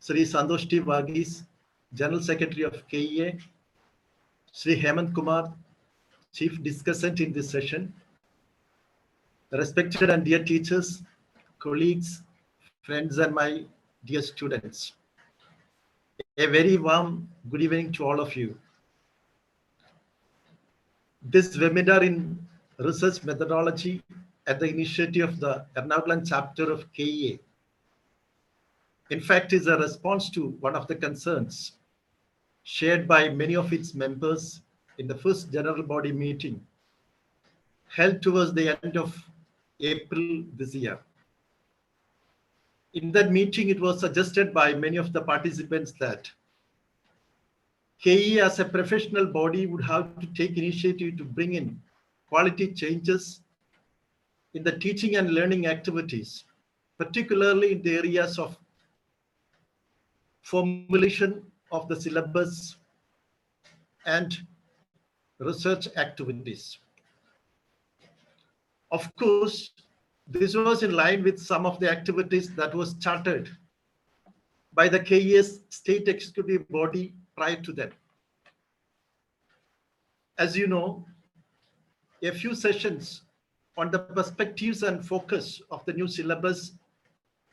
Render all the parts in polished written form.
Sri Santosh T. Varghese, General Secretary of KEA, Sri Hemant Kumar, Chief Discussant in this session, respected and dear teachers, colleagues, friends, and my dear students. A very warm good evening to all of you. This webinar in research methodology at the initiative of the Ernakulam chapter of KEA, in fact, is a response to one of the concerns shared by many of its members in the first general body meeting held towards the end of April this year. In that meeting, it was suggested by many of the participants that KE as a professional body would have to take initiative to bring in quality changes in the teaching and learning activities, particularly in the areas of formulation of the syllabus and research activities. Of course, this was in line with some of the activities that was chartered by the KES state executive body prior to that. As you know, a few sessions on the perspectives and focus of the new syllabus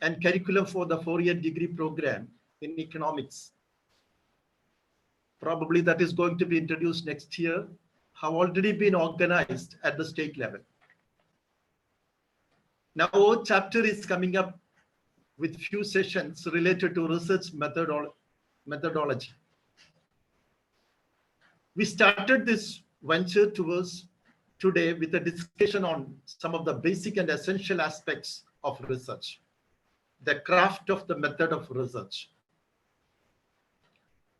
and curriculum for the 4-year degree program in economics, probably that is going to be introduced next year, have already been organized at the state level. Now, our chapter is coming up with few sessions related to research methodology. We started this venture towards today with a discussion on some of the basic and essential aspects of research, the craft of the method of research.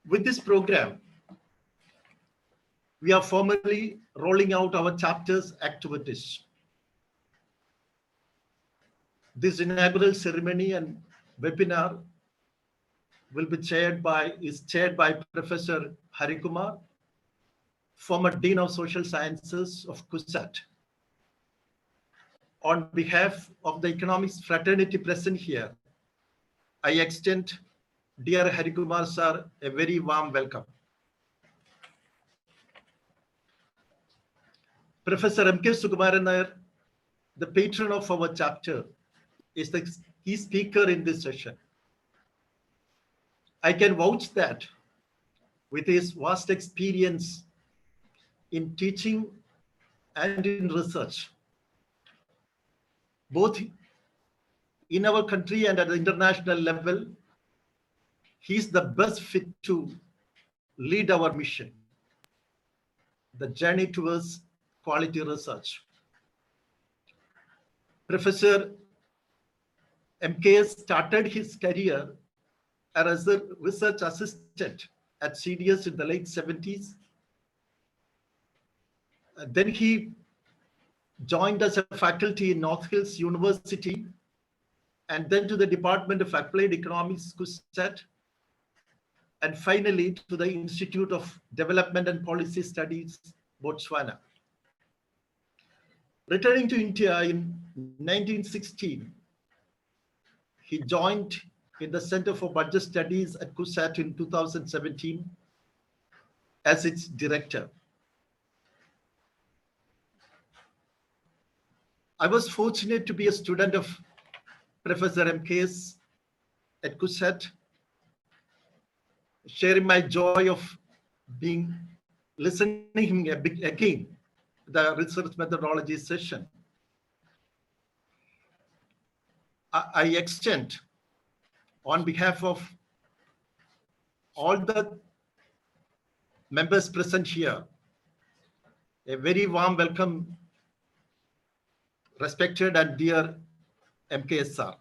With this program, we are formally rolling out our chapter's activities. This inaugural ceremony and webinar is chaired by Professor Harikumar, former Dean of Social Sciences of CUSAT. On behalf of the economics fraternity present here, I extend, dear Harikumar sir, a very warm welcome. Professor M.K. Sukumaran Nair, the patron of our chapter, is the key speaker in this session. I can vouch that with his vast experience in teaching and in research, both in our country and at the international level, he is the best fit to lead our mission, the journey towards quality research. Professor MKS started his career as a research assistant at CDS in the late 70s. Then he joined as a faculty in North Hills University and then to the Department of Applied Economics, CUSAT, and finally to the Institute of Development and Policy Studies, Botswana. Returning to India in 1916, he joined in the Center for Budget Studies at CUSAT in 2017 as its director. I was fortunate to be a student of Professor MKS at CUSAT, sharing my joy of listening him again, the research methodology session. I extend, on behalf of all the members present here, a very warm welcome, respected and dear MKS sir.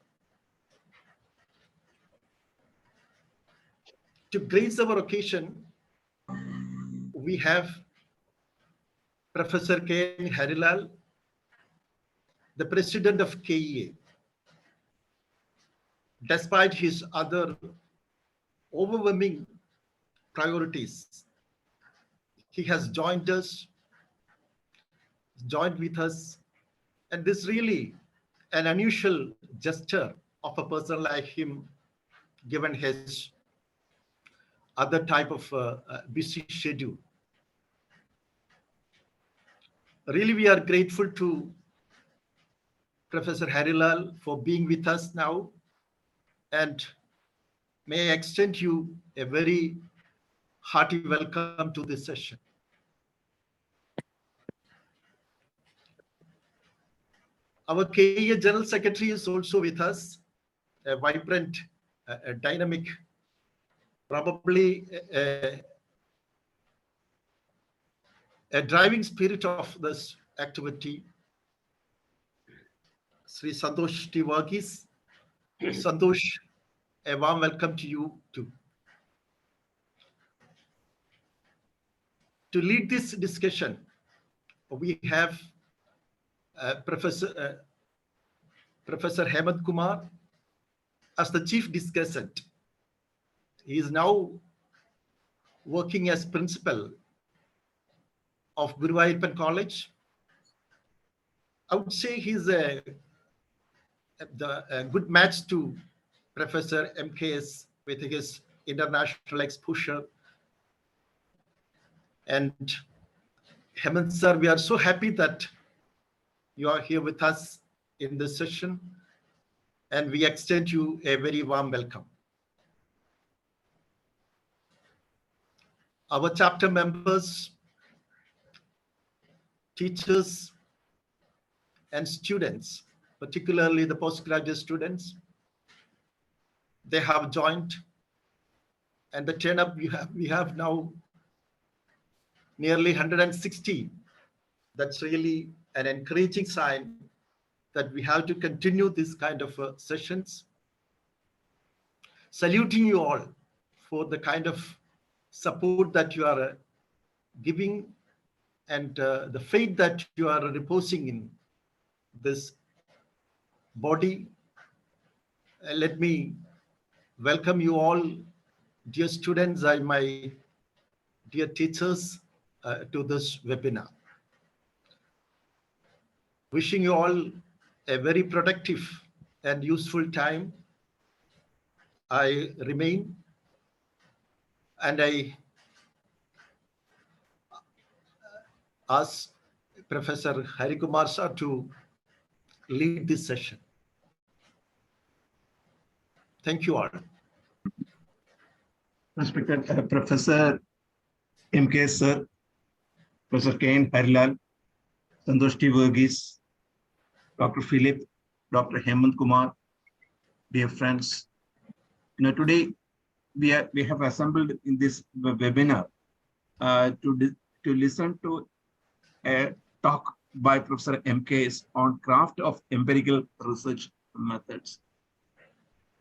To grace our occasion, we have Professor K.N. Harilal, the president of KEA. Despite his other overwhelming priorities, he has joined with us, and this really an unusual gesture of a person like him given his other type of busy schedule. Really, we are grateful to Professor Harilal for being with us now, and may I extend you a very hearty welcome to this session. Our KEA General Secretary is also with us, a vibrant, a dynamic, probably a driving spirit of this activity, Sri Santosh Tivagis. Santosh, a warm welcome to you too. To lead this discussion, we have Professor Hemant Kumar as the chief discussant. He is now working as principal of Guruvayurpan College. I would say he's a good match to Professor MKS with his international exposure. And Hemant sir, we are so happy that you are here with us in this session, and we extend you a very warm welcome. Our chapter members, teachers, and students, particularly the postgraduate students, they have joined, and the turn up we have now nearly 160. That's really an encouraging sign that we have to continue this kind of sessions. Saluting you all for the kind of support that you are giving, and the faith that you are reposing in this body. Let me welcome you all, dear students and my dear teachers, to this webinar. Wishing you all a very productive and useful time. I remain, and I ask Professor Harikumar sir to lead this session. Thank you all. Respected Professor MK sir, Professor K.N. Harilal, Santosh Tivagis, Dr. Philip, Dr. Hemant Kumar, dear friends, today we have assembled in this webinar to listen to a talk by Professor MKS on craft of empirical research methods.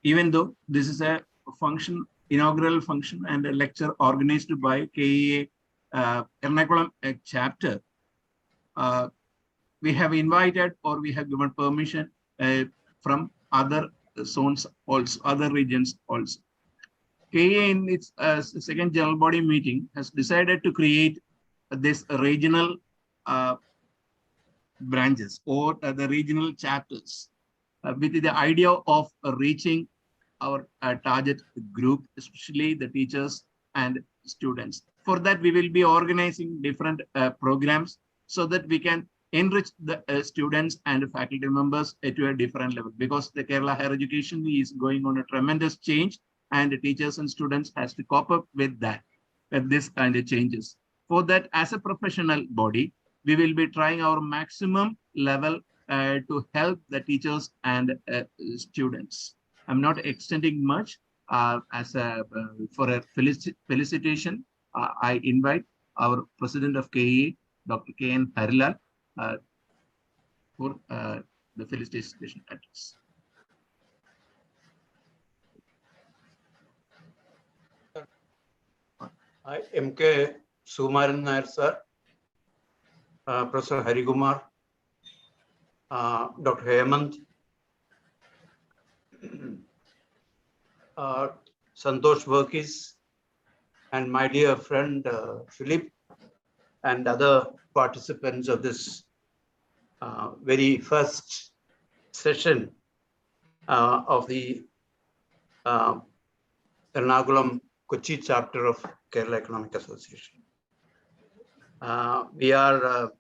Even though this is a function, inaugural function and a lecture organized by KEA Ernakulam chapter, we have invited or we have given permission from other zones also, other regions also. KEA in its second general body meeting has decided to create this regional branches or the regional chapters with the idea of reaching our target group, especially the teachers and students. For that, we will be organizing different programs so that we can enrich the students and faculty members to a different level, because the Kerala higher education is going on a tremendous change, and the teachers and students has to cope up with that, with this kind of changes. For that, as a professional body, we will be trying our maximum level to help the teachers and students. I'm not extending much. For a felicitation, I invite our president of KEA, Dr. K.N. Harilal, for the felicitation address. I MK Sukumaran Nair sir, Professor Harikumar, Dr. Hemant, Santosh Verkis, and my dear friend Philip, and other participants of this very first session of the Ernakulam Kochi chapter of Kerala Economic Association. We are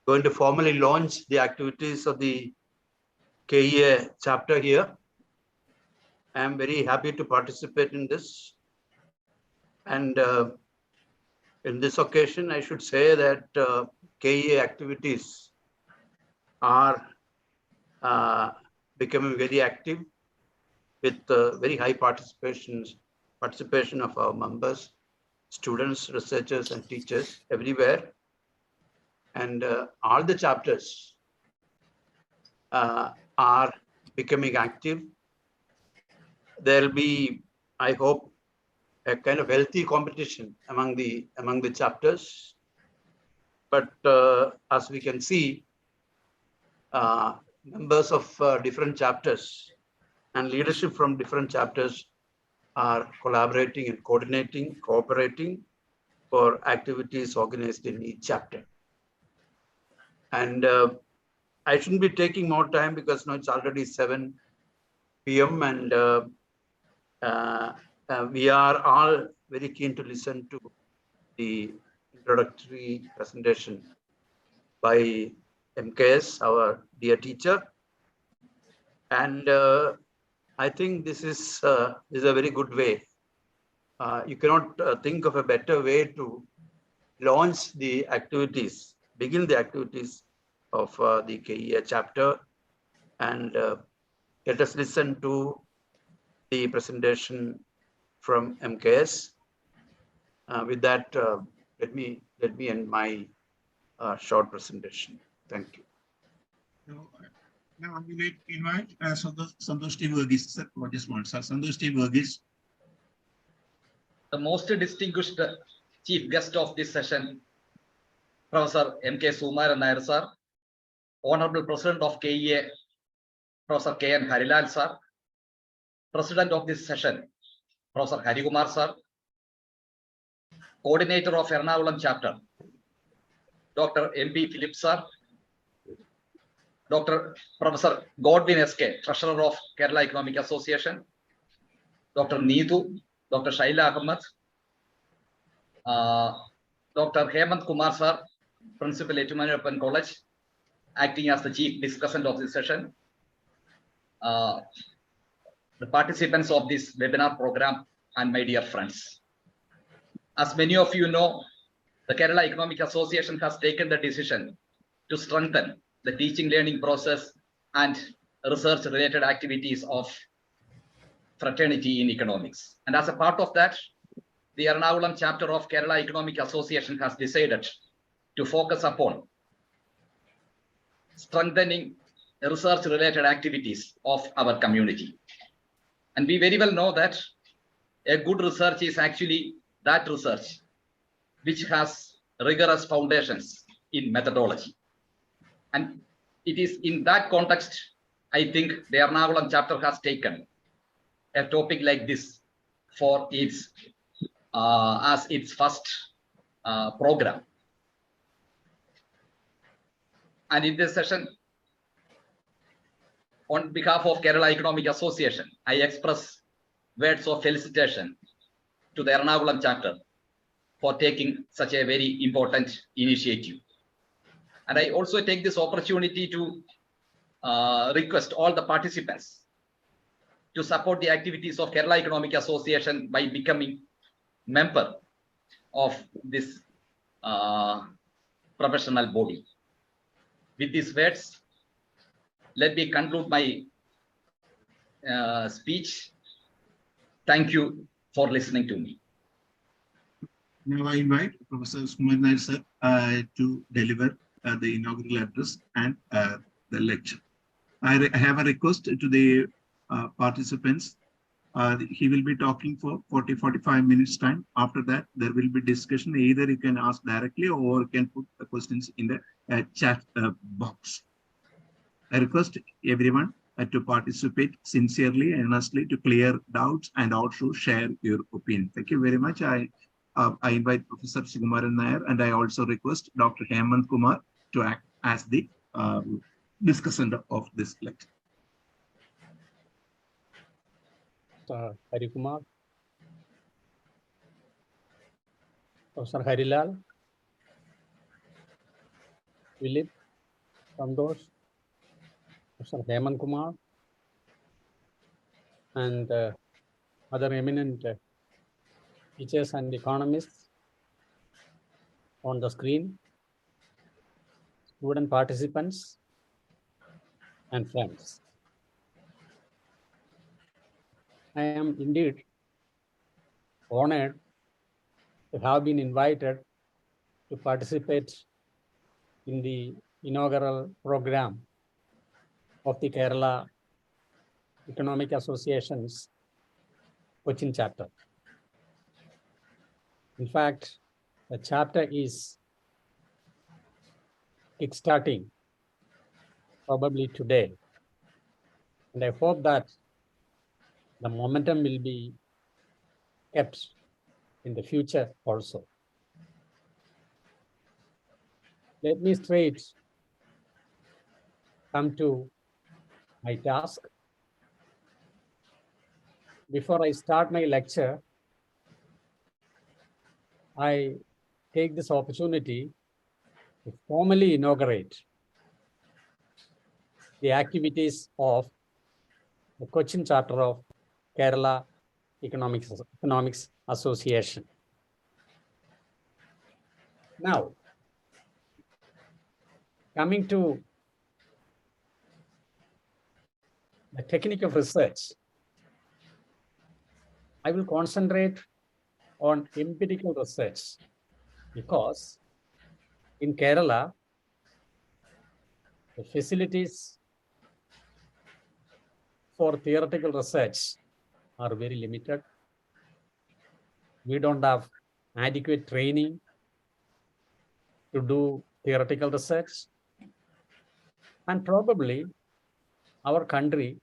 going to formally launch the activities of the KEA chapter here. I am very happy to participate in this. And in this occasion, I should say that KEA activities are becoming very active with very high participation of our members, students, researchers, and teachers everywhere. And all the chapters are becoming active. There'll be, I hope, a kind of healthy competition among the chapters. But as we can see, members of different chapters and leadership from different chapters are collaborating and cooperating for activities organized in each chapter. And I shouldn't be taking more time because now it's already 7 p.m. and we are all very keen to listen to the introductory presentation by MKS, our dear teacher. And I think this is a very good way. You cannot think of a better way to launch the activities, begin the activities of the KEA chapter. And let us listen to the presentation from MKS. With that, let me end my short presentation. Thank you. Now I will invite Santosh T. Verghese, sir, for this one. Sir, Santosh T. Verghese. The most distinguished chief guest of this session, Professor M.K. Sukumaran Nair, sir, Honorable President of KEA, Professor K.N. Harilal, sir, President of this session, Professor Harikumar, sir, Coordinator of Ernakulam chapter, Dr. M.P. Philip, sir, Dr. Professor Godwin S.K., Treasurer of Kerala Economic Association, Dr. Neetu, Dr. Shaila Ahmed, Dr. Hemant Kumar, sir, Principal Thiruvananthapuram College, acting as the chief discussant of this session, the participants of this webinar program, and my dear friends. As many of you know, the Kerala Economic Association has taken the decision to strengthen the teaching learning process and research related activities of fraternity in economics. And as a part of that, the Ernakulam chapter of Kerala Economic Association has decided to focus upon strengthening research related activities of our community. And we very well know that a good research is actually that research which has rigorous foundations in methodology. And it is in that context, I think the Ernakulam chapter has taken a topic like this for its as its first program. And in this session, on behalf of Kerala Economic Association, I express words of felicitation to the Ernakulam chapter for taking such a very important initiative. And I also take this opportunity to request all the participants to support the activities of Kerala Economic Association by becoming member of this professional body. With these words, let me conclude my speech. Thank you for listening to me. Now I invite Professor Sukumaran Nair, sir, to deliver the inaugural address and the lecture. I have a request to the participants. He will be talking for 40-45 minutes time. After that, there will be discussion. Either you can ask directly or you can put the questions in the chat box. I request everyone to participate sincerely and earnestly to clear doubts and also share your opinion. Thank you very much. I invite Professor Sukumaran Nair, and I also request Dr. Hemant Kumar to act as the discussant of this lecture. Mr. Harikumar, Professor Harilal, Philip, Sandosh, Professor Hemant Kumar, and other eminent teachers and economists on the screen, student participants, and friends. I am indeed honored to have been invited to participate in the inaugural program of the Kerala Economic Association's Cochin chapter. In fact, the chapter is kickstarting probably today. And I hope that the momentum will be kept in the future also. Let me straight come to my task. Before I start my lecture, I take this opportunity to formally inaugurate the activities of the Cochin chapter of Kerala Economics Association. Now, coming to the technique of research, I will concentrate on empirical research because in Kerala, the facilities for theoretical research are very limited. We don't have adequate training to do theoretical research. And probably our country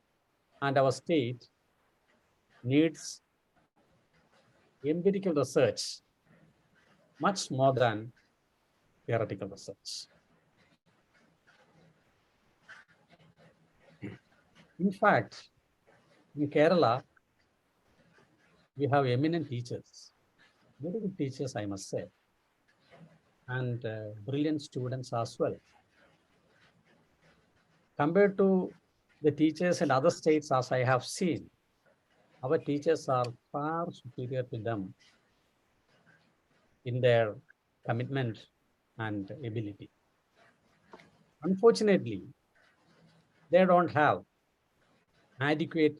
and our state needs empirical research much more than theoretical research. In fact, in Kerala, we have eminent teachers, very good teachers, I must say, and brilliant students as well. Compared to the teachers in other states, as I have seen, our teachers are far superior to them in their commitment and ability. Unfortunately, they don't have adequate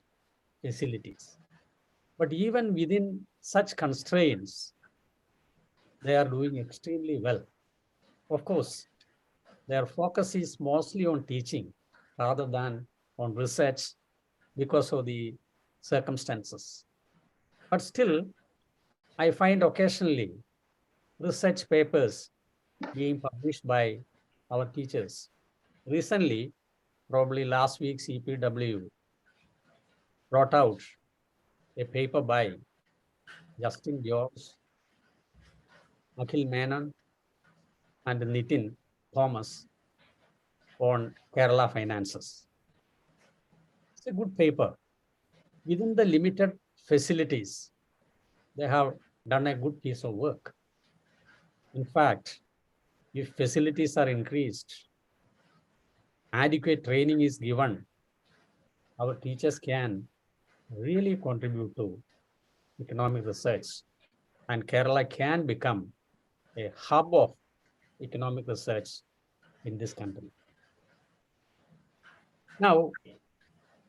facilities. But even within such constraints, they are doing extremely well. Of course, their focus is mostly on teaching rather than on research because of the circumstances. But still, I find occasionally research papers being published by our teachers. Recently, probably last week, CPW brought out a paper by Justin George, Akhil Menon, and Nitin Thomas on Kerala finances. It's a good paper. Within the limited facilities, they have done a good piece of work. In fact, if facilities are increased, adequate training is given, our teachers can really contribute to economic research, and Kerala can become a hub of economic research in this country. Now,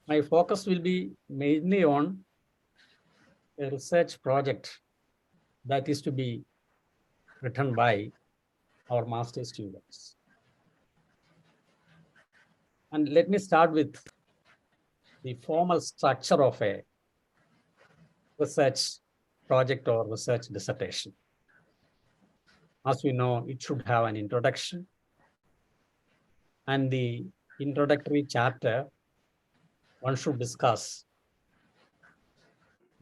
my focus will be mainly on a research project that is to be written by our master students. And let me start with the formal structure of a research project or research dissertation. As we know, it should have an introduction, and the introductory chapter, one should discuss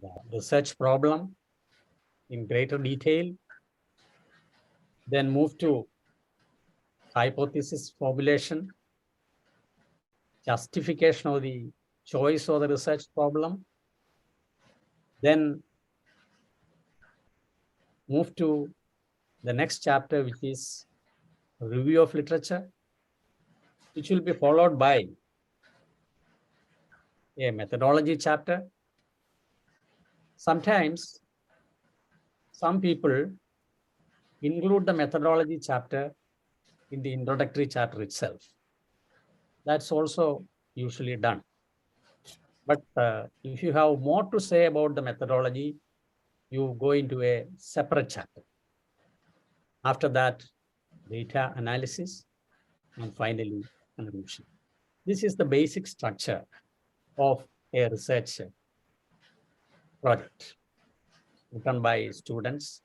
the research problem in greater detail, then move to hypothesis formulation, justification of the choice of the research problem, Then move to the next chapter, which is review of literature, which will be followed by a methodology chapter. Sometimes some people include the methodology chapter in the introductory chapter itself. That's also usually done. But if you have more to say about the methodology, you go into a separate chapter. After that, data analysis, and finally, conclusion. This is the basic structure of a research project written by students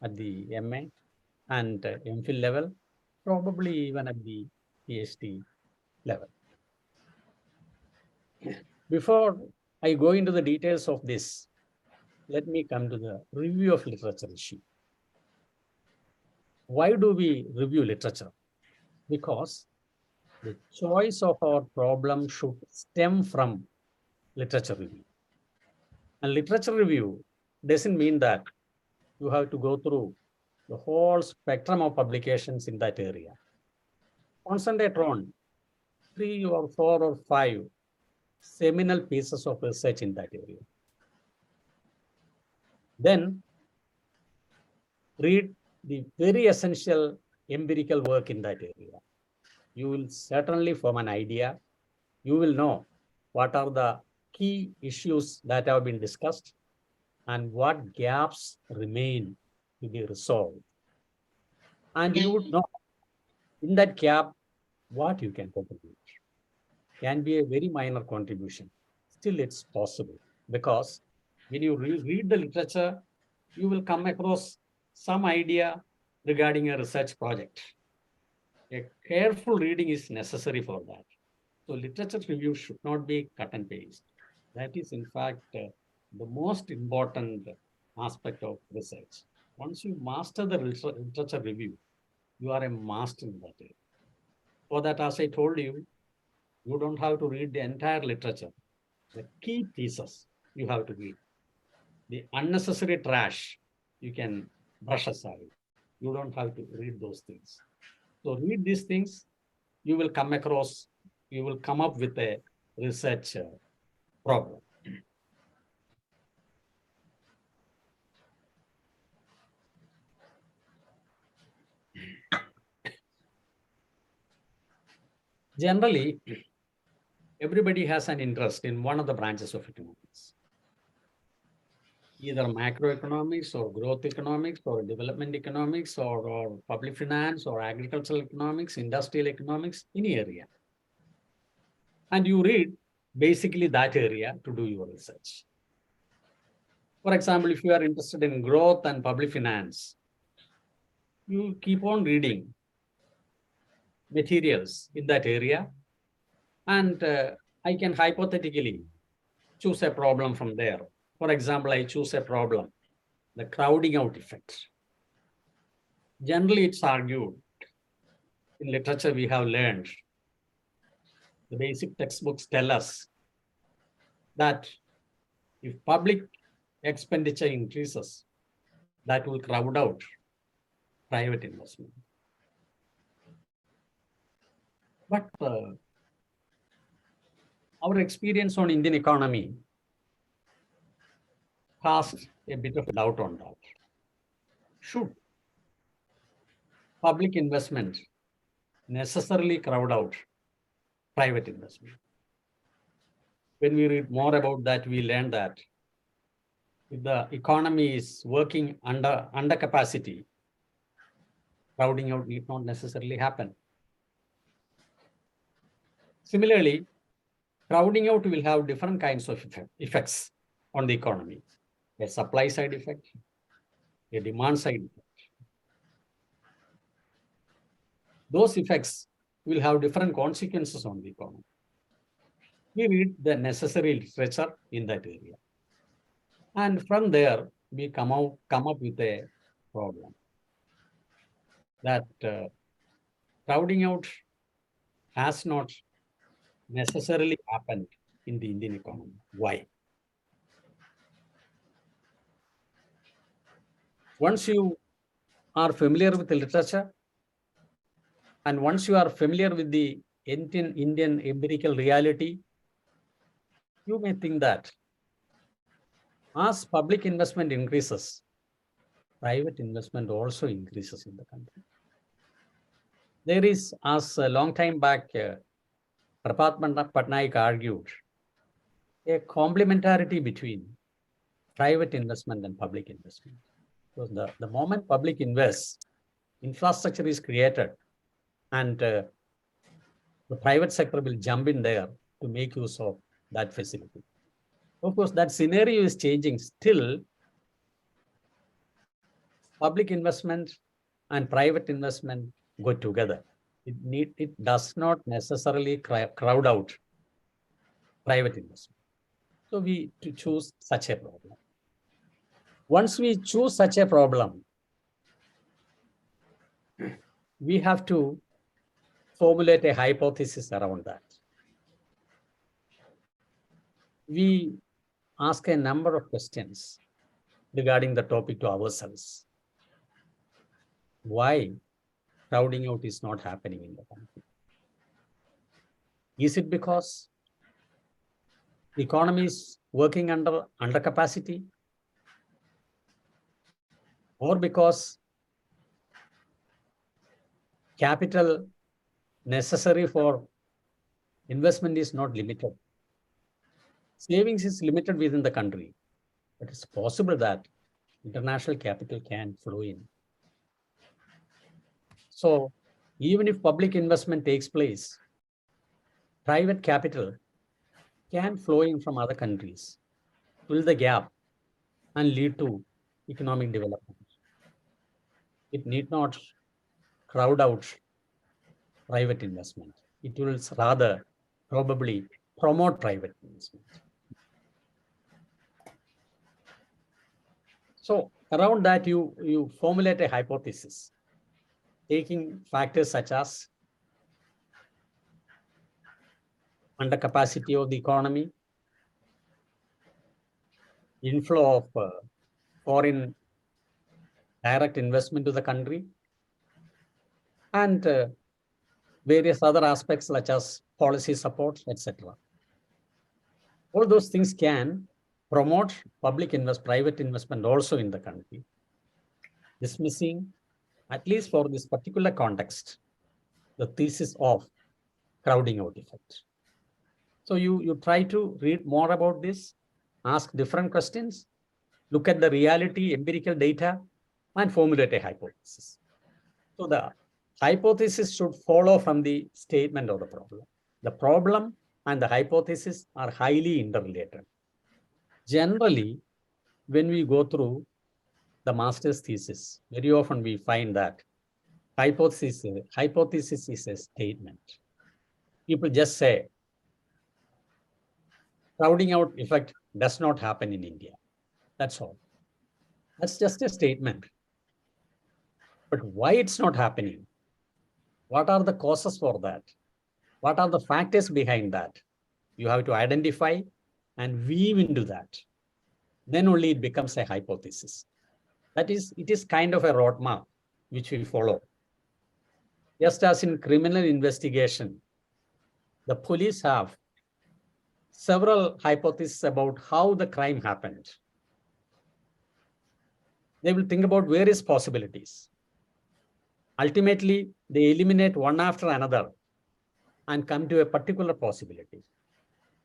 at the MA and MPhil level, probably even at the PhD level. Before I go into the details of this, let me come to the review of literature issue. Why do we review literature? Because the choice of our problem should stem from literature review. And literature review doesn't mean that you have to go through the whole spectrum of publications in that area. Concentrate on 3 or 4 or 5 seminal pieces of research in that area. Then read the very essential empirical work in that area. You will certainly form an idea. You will know what are the key issues that have been discussed and what gaps remain to be resolved. And you would know in that gap what you can contribute. Can be a very minor contribution. Still, it's possible because when you read the literature, you will come across some idea regarding a research project. A careful reading is necessary for that. So literature review should not be cut and paste. That is, in fact, the most important aspect of research. Once you master the literature review, you are a master in that area. For that, as I told you, you don't have to read the entire literature. The key pieces you have to read. The unnecessary trash, you can brush aside. You don't have to read those things. So read these things, you will come across, you will come up with a research problem. Generally, everybody has an interest in one of the branches of economics. Either macroeconomics or growth economics or development economics or public finance or agricultural economics, industrial economics, any area. And you read basically that area to do your research. For example, if you are interested in growth and public finance, you keep on reading materials in that area. And I can hypothetically choose a problem from there. For example, I choose a problem, the crowding out effect. Generally, it's argued in literature we have learned, the basic textbooks tell us that if public expenditure increases, that will crowd out private investment. But our experience on Indian economy casts a bit of doubt on that. Should public investment necessarily crowd out private investment? When we read more about that, we learn that if the economy is working under capacity, crowding out need not necessarily happen. Similarly, crowding out will have different kinds of effects on the economy. A supply side effect, a demand side effect. Those effects will have different consequences on the economy. We read the necessary literature in that area. And from there, we come up with a problem that crowding out has not necessarily happened in the Indian economy. Why? Once you are familiar with the literature, and once you are familiar with the Indian empirical reality, you may think that as public investment increases, private investment also increases in the country. There is, as a long time back, Prapat Patnaik argued, a complementarity between private investment and public investment. So the moment public invests, infrastructure is created, and the private sector will jump in there to make use of that facility. Of course, that scenario is changing. Still, public investment and private investment go together. It does not necessarily crowd out private investment. So we to choose such a problem. Once we choose such a problem, we have to formulate a hypothesis around that. We ask a number of questions regarding the topic to ourselves. Why crowding out is not happening in the country? Is it because the economy is working under capacity? Or because capital necessary for investment is not limited? Savings is limited within the country, but it's possible that international capital can flow in. So even if public investment takes place, private capital can flow in from other countries, fill the gap, and lead to economic development. It need not crowd out private investment. It will rather probably promote private investment. So around that, you formulate a hypothesis, taking factors such as under capacity of the economy, inflow of foreign direct investment to the country, and various other aspects such as policy support, etc. All those things can promote private investment also in the country, dismissing, at least for this particular context, the thesis of crowding out effect. So you try to read more about this, ask different questions, look at the reality, empirical data, and formulate a hypothesis. So the hypothesis should follow from the statement of the problem. The problem and the hypothesis are highly interrelated. Generally, when we go through the master's thesis, very often we find that hypothesis is a statement. People just say, crowding out effect does not happen in India. That's all. That's just a statement. But why it's not happening? What are the causes for that? What are the factors behind that? You have to identify and weave into that. Then only it becomes a hypothesis. That is, it is kind of a roadmap which we follow. Just as in criminal investigation, the police have several hypotheses about how the crime happened. They will think about various possibilities. Ultimately, they eliminate one after another and come to a particular possibility.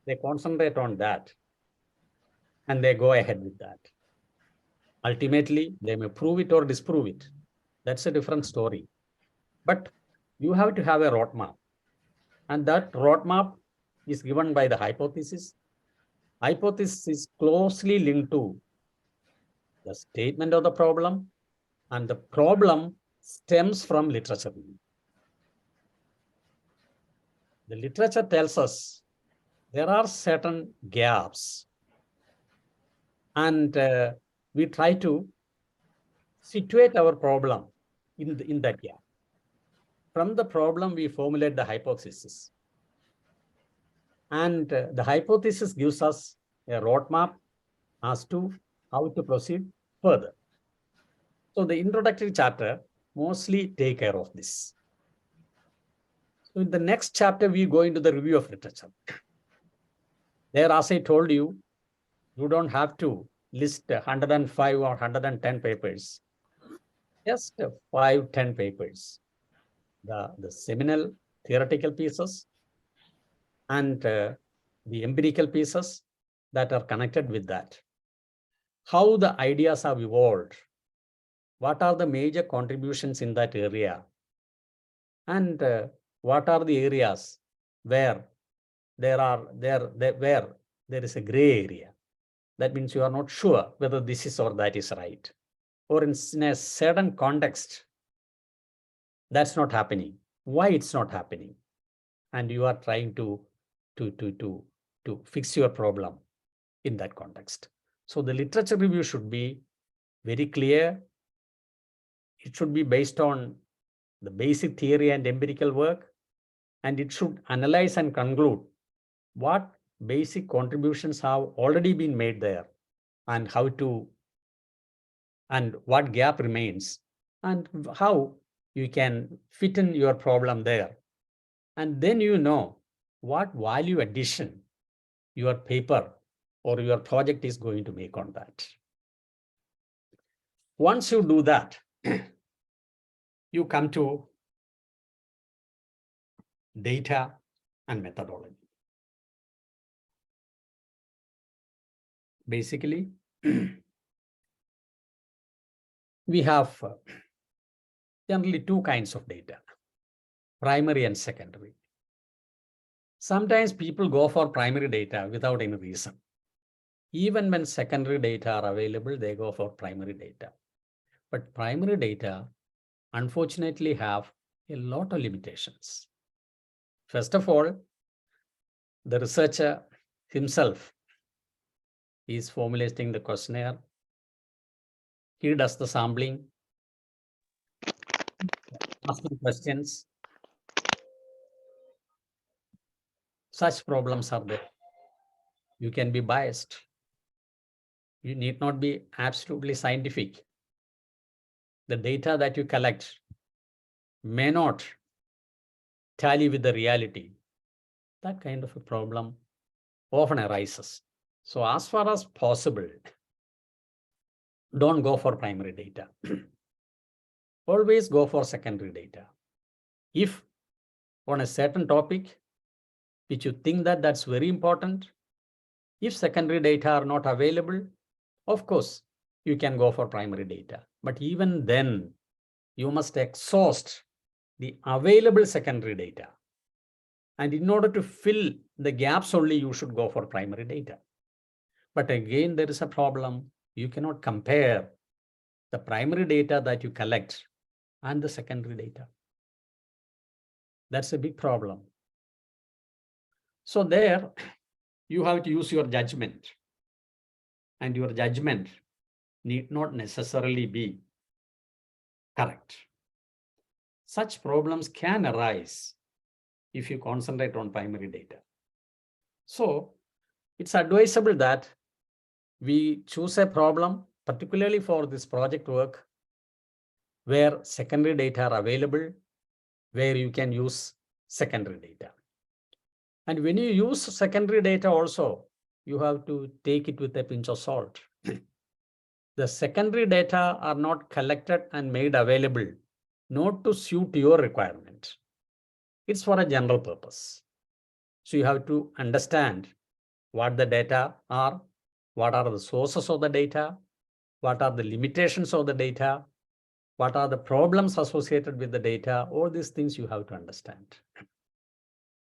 They concentrate on that and they go ahead with that. Ultimately, they may prove it or disprove it. That's a different story. But you have to have a roadmap. And that roadmap is given by the hypothesis. Hypothesis is closely linked to the statement of the problem, and the problem stems from literature. The literature tells us there are certain gaps, and we try to situate our problem in that gap. From the problem, we formulate the hypothesis. And the hypothesis gives us a roadmap as to how to proceed further. So the introductory chapter mostly take care of this. So in the next chapter, we go into the review of literature. There, as I told you, you don't have to list 105 or 110 papers. Just 5, 10 papers. The seminal theoretical pieces and the empirical pieces that are connected with that. How the ideas have evolved. What are the major contributions in that area? And what are the areas where where there is a gray area? That means you are not sure whether this is or that is right. Or in a certain context, that's not happening. Why it's not happening? And you are trying to fix your problem in that context. So the literature review should be very clear. It should be based on the basic theory and empirical work, and it should analyze and conclude what basic contributions have already been made there and how to, and what gap remains and how you can fit in your problem there. And then you know what value addition your paper or your project is going to make on that. Once you do that, you come to data and methodology. Basically, we have generally two kinds of data, primary and secondary. Sometimes people go for primary data without any reason. Even when secondary data are available, they go for primary data. But primary data, unfortunately, have a lot of limitations. First of all, the researcher himself is formulating the questionnaire. He does the sampling, asking questions. Such problems are there. You can be biased. You need not be absolutely scientific. The data that you collect may not tally with the reality. That kind of a problem often arises. So as far as possible, don't go for primary data. Always go for secondary data. If on a certain topic, which you think that that's very important, if secondary data are not available, of course, you can go for primary data. But even then, you must exhaust the available secondary data. And in order to fill the gaps only, you should go for primary data. But again, there is a problem. You cannot compare the primary data that you collect and the secondary data. That's a big problem. So there, you have to use your judgment. And your judgment need not necessarily be correct. Such problems can arise if you concentrate on primary data. So it's advisable that we choose a problem, particularly for this project work, where secondary data are available, where you can use secondary data. And when you use secondary data also, you have to take it with a pinch of salt. The secondary data are not collected and made available not to suit your requirement. It's for a general purpose. So you have to understand what the data are, what are the sources of the data, what are the limitations of the data, what are the problems associated with the data. All these things you have to understand.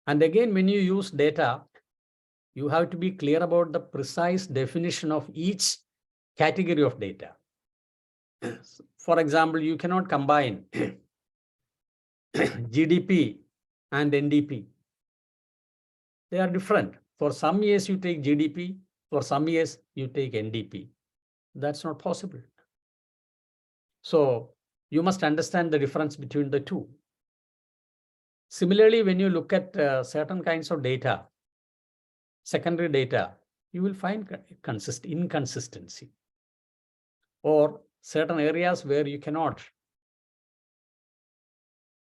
And again, when you use data, you have to be clear about the precise definition of each category of data. For example, you cannot combine GDP and NDP. They are different. For some years you take GDP, for some years you take NDP. That's not possible. So you must understand the difference between the two. Similarly, when you look at certain kinds of data, secondary data, you will find inconsistency. Or certain areas where you cannot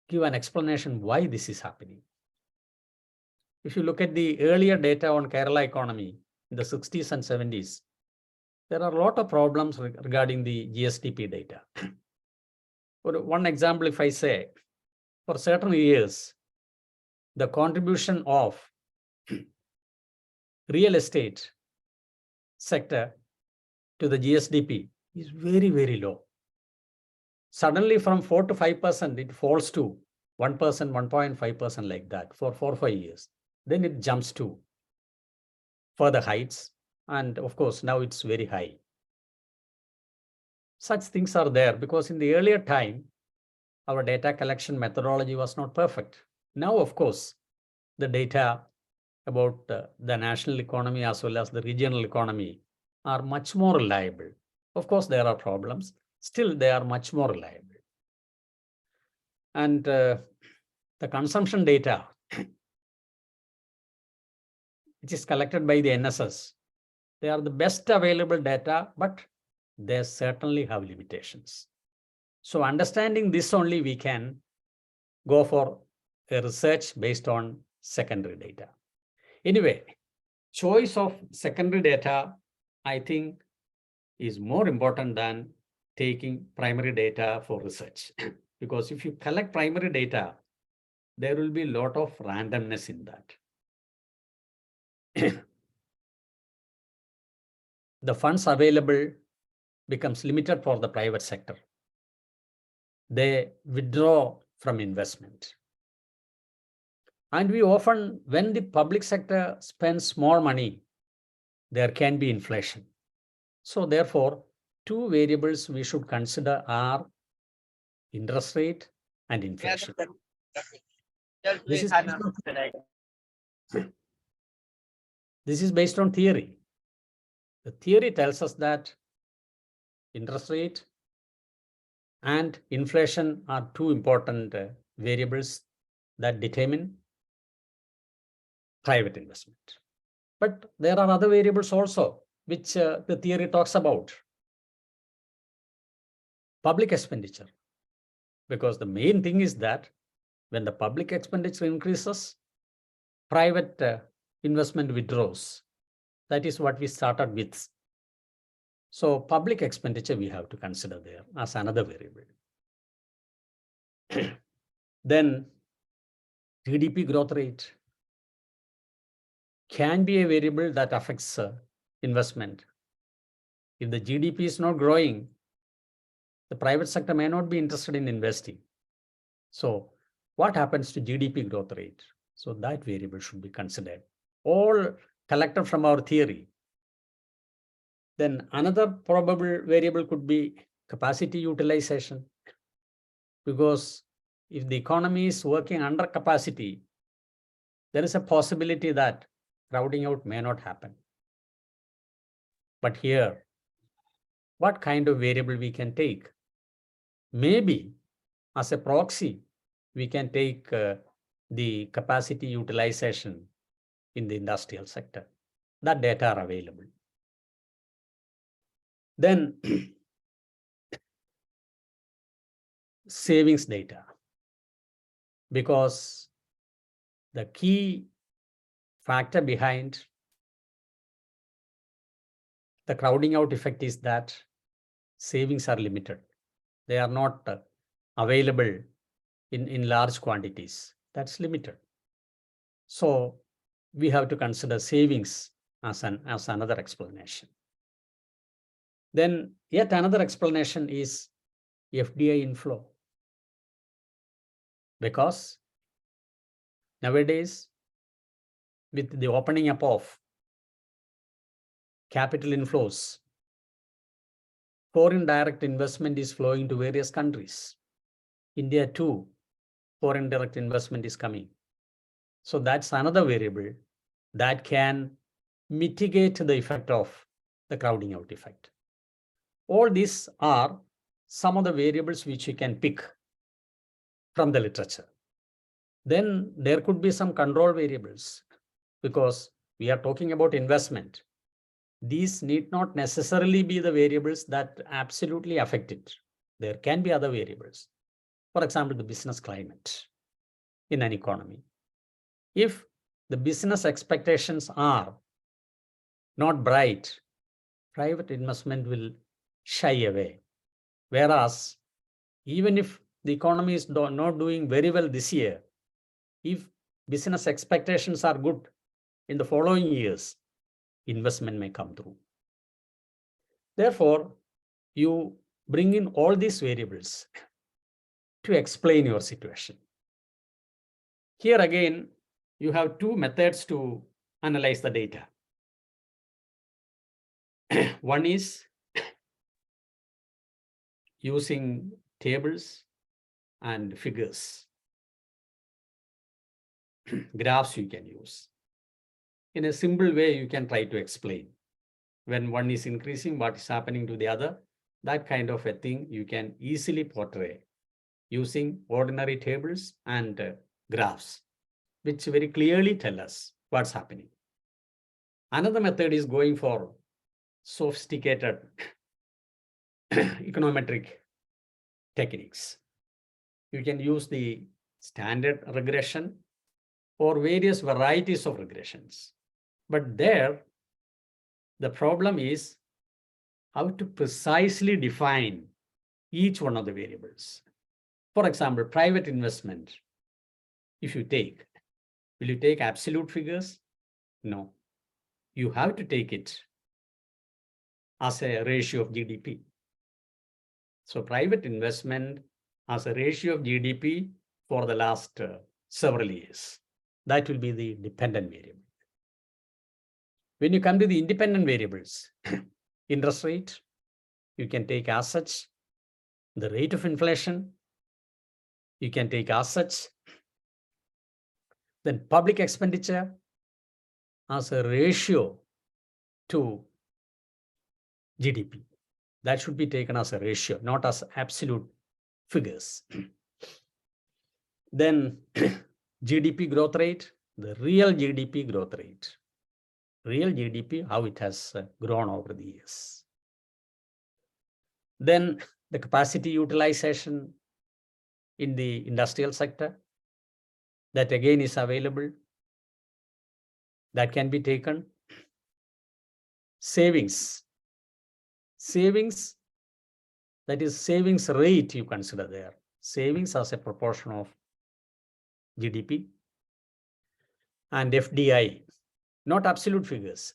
give an explanation why this is happening. If you look at the earlier data on Kerala economy in the 60s and 70s, there are a lot of problems regarding the GSDP data. For one example, if I say, for certain years, the contribution of real estate sector to the GSDP is very, very low. Suddenly from 4 to 5%, it falls to 1%, 1.5% like that for 4 or 5 years. Then it jumps to further heights. And of course, now it's very high. Such things are there because in the earlier time, our data collection methodology was not perfect. Now, of course, the data about the national economy as well as the regional economy are much more reliable. Of course, there are problems. Still, they are much more reliable. And the consumption data, which is collected by the NSS, they are the best available data, but they certainly have limitations. So understanding this only, we can go for a research based on secondary data. Anyway, choice of secondary data, I think, is more important than taking primary data for research. Because if you collect primary data, there will be a lot of randomness in that. The funds available becomes limited for the private sector. They withdraw from investment. And we often, when the public sector spends more money, there can be inflation. So therefore, two variables we should consider are interest rate and inflation. This is based on theory. The theory tells us that interest rate and inflation are two important variables that determine private investment. But there are other variables also, which the theory talks about. Public expenditure, because the main thing is that when the public expenditure increases, private investment withdraws. That is what we started with. So public expenditure we have to consider there as another variable. Then GDP growth rate can be a variable that affects investment. If the GDP is not growing, the private sector may not be interested in investing. So what happens to GDP growth rate? So that variable should be considered, all collected from our theory. Then another probable variable could be capacity utilization, because if the economy is working under capacity, there is a possibility that crowding out may not happen. But here, what kind of variable we can take? Maybe as a proxy, we can take the capacity utilization in the industrial sector. That data are available. Then savings data, because the key factor behind the crowding out effect is that savings are limited. They are not available in large quantities. That's limited. So we have to consider savings as another explanation. Then yet another explanation is FDI inflow, because nowadays with the opening up of capital inflows, foreign direct investment is flowing to various countries. India too, foreign direct investment is coming. So that's another variable that can mitigate the effect of the crowding out effect. All these are some of the variables which you can pick from the literature. Then there could be some control variables, because we are talking about investment. these need not necessarily be the variables that absolutely affect it. There can be other variables. For example, the business climate in an economy. If the business expectations are not bright, private investment will shy away. Whereas, even if the economy is not doing very well this year, if business expectations are good in the following years, investment may come through. Therefore, you bring in all these variables to explain your situation. Here again, you have two methods to analyze the data. One is using tables and figures. Graphs you can use. In a simple way, you can try to explain. When one is increasing, what is happening to the other, that kind of a thing you can easily portray using ordinary tables and graphs, which very clearly tell us what's happening. Another method is going for sophisticated econometric techniques. You can use the standard regression or various varieties of regressions. But there, the problem is how to precisely define each one of the variables. For example, private investment, if you take, will you take absolute figures? No. You have to take it as a ratio of GDP. So private investment as a ratio of GDP for the last several years. That will be the dependent variable. When you come to the independent variables, interest rate, you can take as such, the rate of inflation, you can take as such, then public expenditure as a ratio to GDP. That should be taken as a ratio, not as absolute figures. Then GDP growth rate, the real GDP growth rate. Real GDP, how it has grown over the years. Then the capacity utilization in the industrial sector, that again is available. That can be taken. Savings. Savings, that is savings rate you consider there. Savings as a proportion of GDP. And FDI, not absolute figures.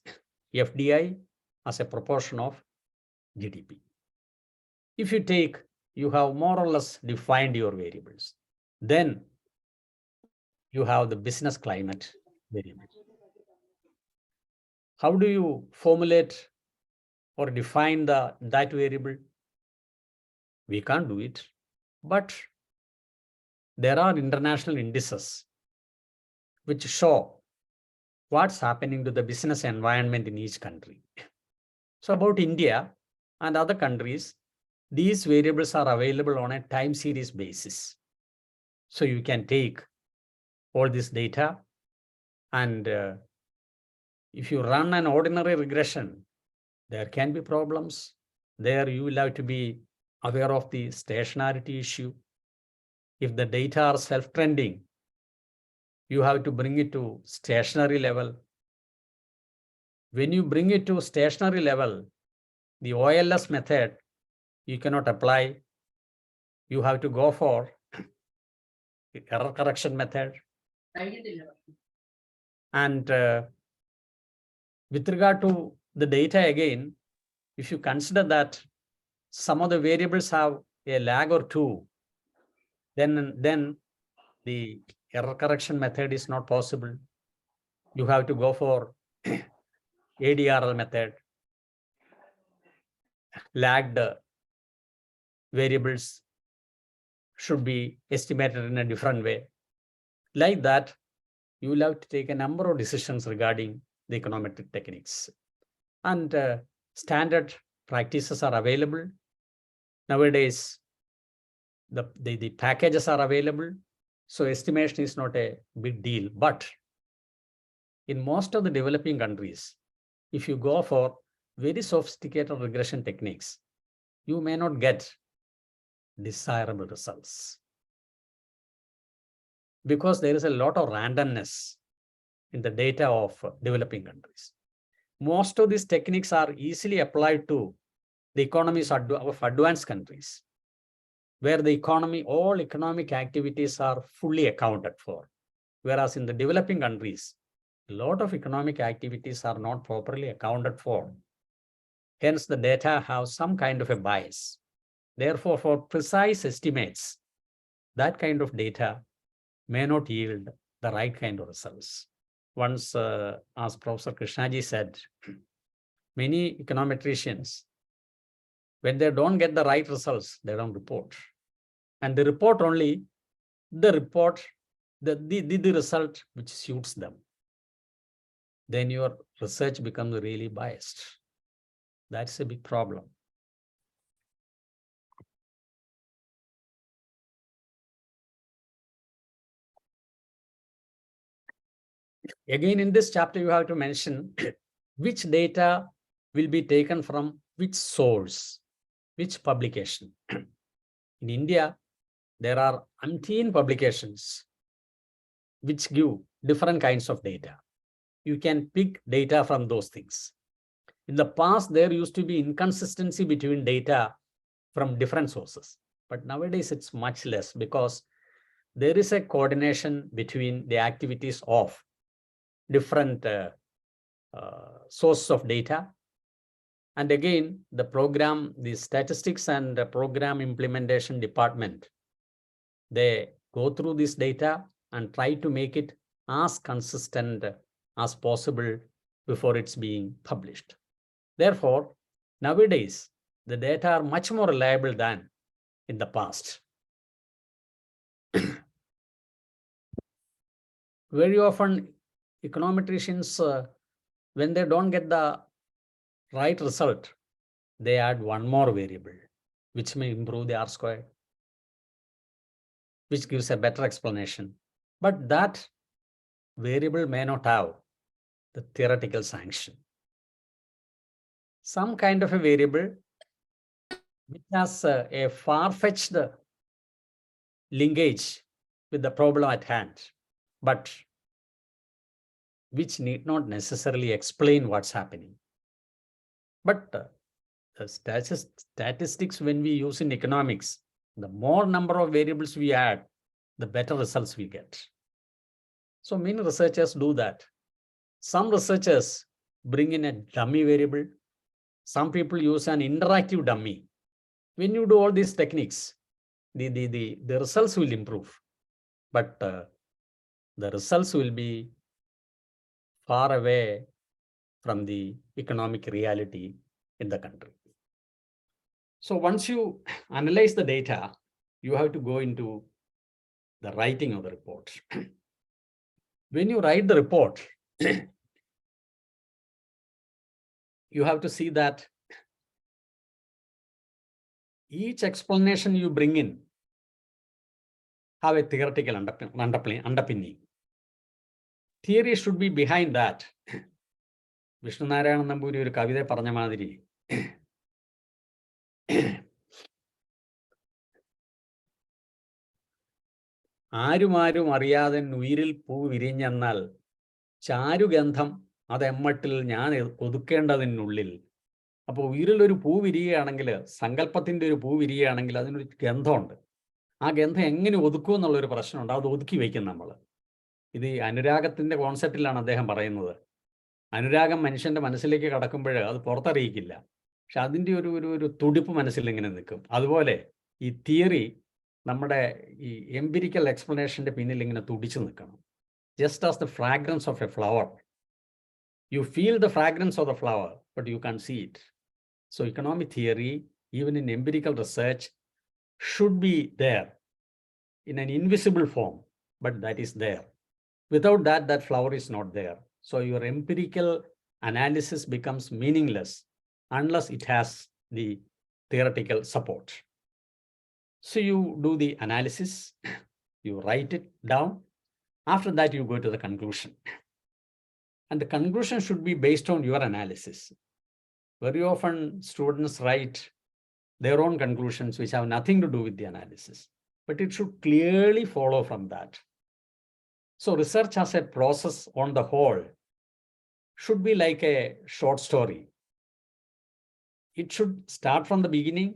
FDI as a proportion of GDP. If you take, you have more or less defined your variables. Then you have the business climate variable. How do you formulate or define that variable? We can't do it, but there are international indices which show what's happening to the business environment in each country. So about India and other countries, these variables are available on a time series basis. So you can take all this data and if you run an ordinary regression, there can be problems. There you will have to be aware of the stationarity issue. If the data are self-trending, you have to bring it to stationary level. When you bring it to stationary level, the OLS method, you cannot apply. You have to go for the error correction method. And with regard to the data again, if you consider that some of the variables have a lag or two, then the error correction method is not possible. You have to go for ADRL method. Lagged variables should be estimated in a different way. Like that, you will have to take a number of decisions regarding the econometric techniques. And standard practices are available. Nowadays, the packages are available. So estimation is not a big deal. But in most of the developing countries, if you go for very sophisticated regression techniques, you may not get desirable results because there is a lot of randomness in the data of developing countries. Most of these techniques are easily applied to the economies of advanced countries, where the economy, all economic activities are fully accounted for. Whereas in the developing countries, a lot of economic activities are not properly accounted for. Hence, the data have some kind of a bias. Therefore, for precise estimates, that kind of data may not yield the right kind of results. Once, as Professor Krishnaji said, many econometricians, when they don't get the right results, they don't report. And they report only the report, the result which suits them. Then your research becomes really biased. That's a big problem. Again, in this chapter, you have to mention which data will be taken from which source, which publication. In India, there are umpteen publications which give different kinds of data. You can pick data from those things. In the past, there used to be inconsistency between data from different sources. But nowadays, it's much less because there is a coordination between the activities of different sources of data. And again, the statistics and the program implementation department, they go through this data and try to make it as consistent as possible before it's being published. Therefore, nowadays, the data are much more reliable than in the past. Very often, econometricians, when they don't get the right result, they add one more variable, which may improve the R-squared, which gives a better explanation. But that variable may not have the theoretical sanction. Some kind of a variable which has a far-fetched linkage with the problem at hand, but which need not necessarily explain what's happening. But the statistics, when we use in economics, the more number of variables we add, the better results we get. So many researchers do that. Some researchers bring in a dummy variable. Some people use an interactive dummy. When you do all these techniques, the results will improve, but the results will be far away from the economic reality in the country. So once you analyze the data, you have to go into the writing of the report. When you write the report, you have to see that each explanation you bring in have a theoretical underpinning. Theory should be behind that. Vishnu Narayan Namburi ഒരു കവിത പറഞ്ഞ മാതിരി ആരും അറിയാതെ ഉയിരിൽ പൂ വിരിഞ്ഞെന്നാൽ ചാരുഗന്ധം അതെമ്മട്ടിൽ ഞാൻ ഒതുക്കേണ്ടതിനുള്ളിൽ. അപ്പോൾ ഉയിരിൽ ഒരു പൂ വിരിയുകയാണെങ്കിൽ, സങ്കല്പത്തിൻ്റെ ഒരു പൂ വിരിയുകയാണെങ്കിൽ അതിനൊരു ഗന്ധമുണ്ട്. ആ ഗന്ധം എങ്ങനെ ഒതുക്കും എന്നുള്ളൊരു പ്രശ്നമുണ്ട്. അത് ഒതുക്കി വയ്ക്കും നമ്മൾ. ഇത് ഈ അനുരാഗത്തിൻ്റെ കോൺസെപ്റ്റിലാണ് അദ്ദേഹം പറയുന്നത്. അനുരാഗം മനുഷ്യൻ്റെ മനസ്സിലേക്ക് കടക്കുമ്പോൾ അത് പുറത്തറിയിക്കില്ല, പക്ഷെ അതിൻ്റെ ഒരു തുടിപ്പ് മനസ്സിൽ ഇങ്ങനെ നിൽക്കും. അതുപോലെ ഈ തിയറി നമ്മുടെ ഈ എംപിരിക്കൽ എക്സ്പ്ലനേഷൻ്റെ പിന്നിൽ ഇങ്ങനെ തുടിച്ചു നിൽക്കണം. Just as the fragrance of a flower, you feel the fragrance of the flower but you can see it. So economic theory, even in empirical research, should be there in an invisible form, but that is there. Without that, that flower is not there. So your empirical analysis becomes meaningless unless it has the theoretical support. So you do the analysis, you write it down. After that, you go to the conclusion. And the conclusion should be based on your analysis. very often students write their own conclusions which have nothing to do with the analysis, but it should clearly follow from that. So research as a process on the whole should be like a short story. It should start from the beginning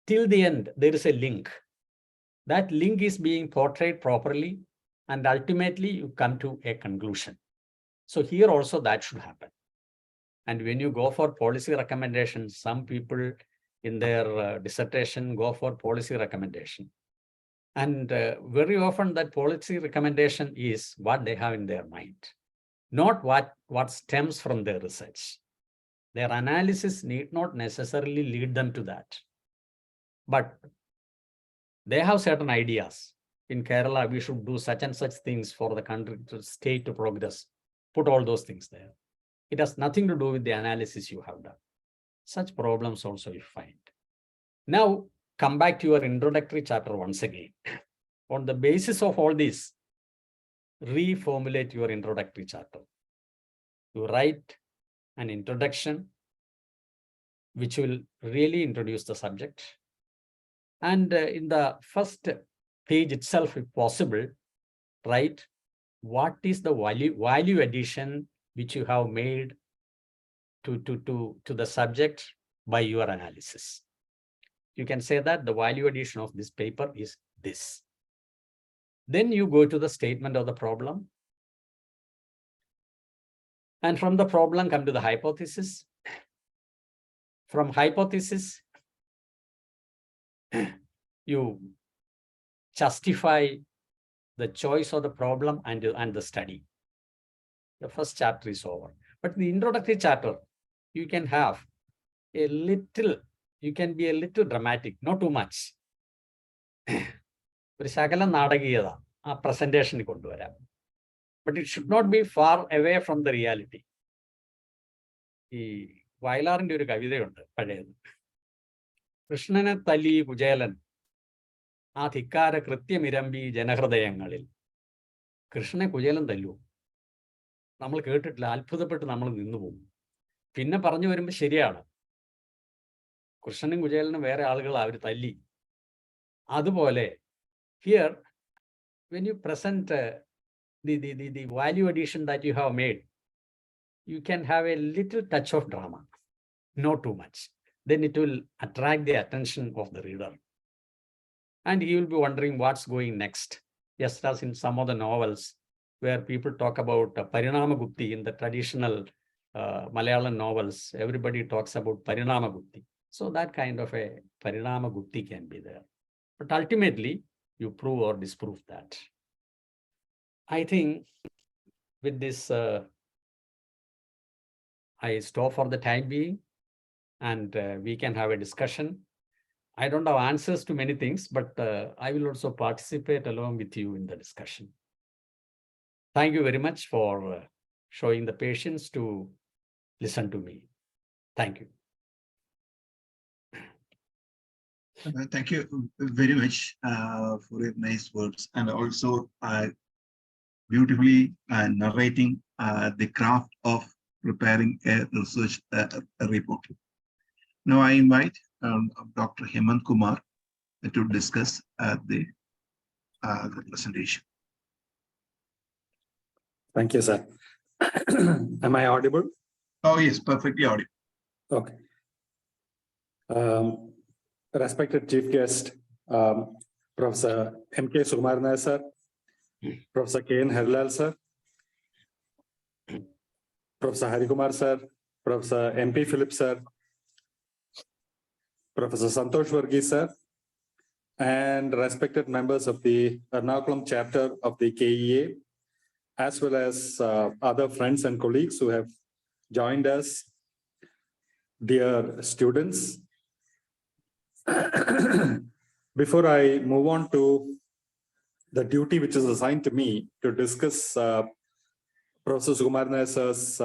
till the end. There is a link. That link is being portrayed properly, and ultimately you come to a conclusion. So here also that should happen. And when you go for policy recommendations, some people in their dissertation go for policy recommendation. And very often that policy recommendation is what they have in their mind, not what stems from their research. Their analysis need not necessarily lead them to that. But they have certain ideas. In Kerala, we should do such and such things for the country, to state to progress. Put all those things there. It has nothing to do with the analysis you have done. Such problems also you find. Now, come back to your introductory chapter once again. On the basis of all this, reformulate your introductory chapter. You write an introduction which will really introduce the subject. And in the first page itself, if possible, write what is the value addition which you have made to the subject by your analysis. You can say that the value addition of this paper is this. Then you go to the statement of the problem. And from the problem, come to the hypothesis. From hypothesis, you justify the choice of the problem and the study. The first chapter is over. But in the introductory chapter, you can have a little, you can be a little dramatic, not too much. ഒരു ശകലം നാടകീയത ആ പ്രസന്റേഷനിൽ കൊണ്ടുവരാം. But it should not be far away from the reality. ഈ വയലാറിന്റെ ഒരു കവിതയുണ്ട് പഴയത്. കൃഷ്ണനെ തല്ലി കുചേലൻ ആ ധിക്കാര കൃത്യമിരമ്പി ജനഹൃദയങ്ങളിൽ. കൃഷ്ണനെ കുചേലൻ തല്ലു, നമ്മൾ കേട്ടിട്ടില്ല, അത്ഭുതപ്പെട്ട് നമ്മൾ നിന്നുപോകും. പിന്നെ പറഞ്ഞു വരുമ്പോൾ ശരിയാണ്, കൃഷ്ണനും കുചേലനും വേറെ ആളുകൾ അവർ തല്ലി. അതുപോലെ here, when you present the value addition that you have made, you can have a little touch of drama, not too much. Then it will attract the attention of the reader. And he will be wondering what's going next. Just as in some of the novels where people talk about Parinamagupti in the traditional Malayalam novels, everybody talks about Parinamagupti. So that kind of a Parinamagupti can be there. But ultimately, you prove or disprove that. I think with this, I stop for the time being, and we can have a discussion. I don't have answers to many things, but I will also participate along with you in the discussion. Thank you very much for showing the patience to listen to me. Thank you. Thank you very much for your nice words, and also beautifully narrating the craft of preparing a research report. Now I invite Dr. Hemant Kumar to discuss the presentation. Thank you, sir. Am I audible? Oh yes, perfectly audible. Okay. Respected Chief Guest, Professor M.K. Sukumaran Nair, sir, Professor K.N. Harlal, sir, Professor Harikumar, sir, Professor M.P. Philip, sir, Professor Santosh Varghese, sir, and respected members of the Ernakulam chapter of the KEA, as well as other friends and colleagues who have joined us, dear students. Before I move on to the duty which is assigned to me to discuss Professor Sukumaran Nair's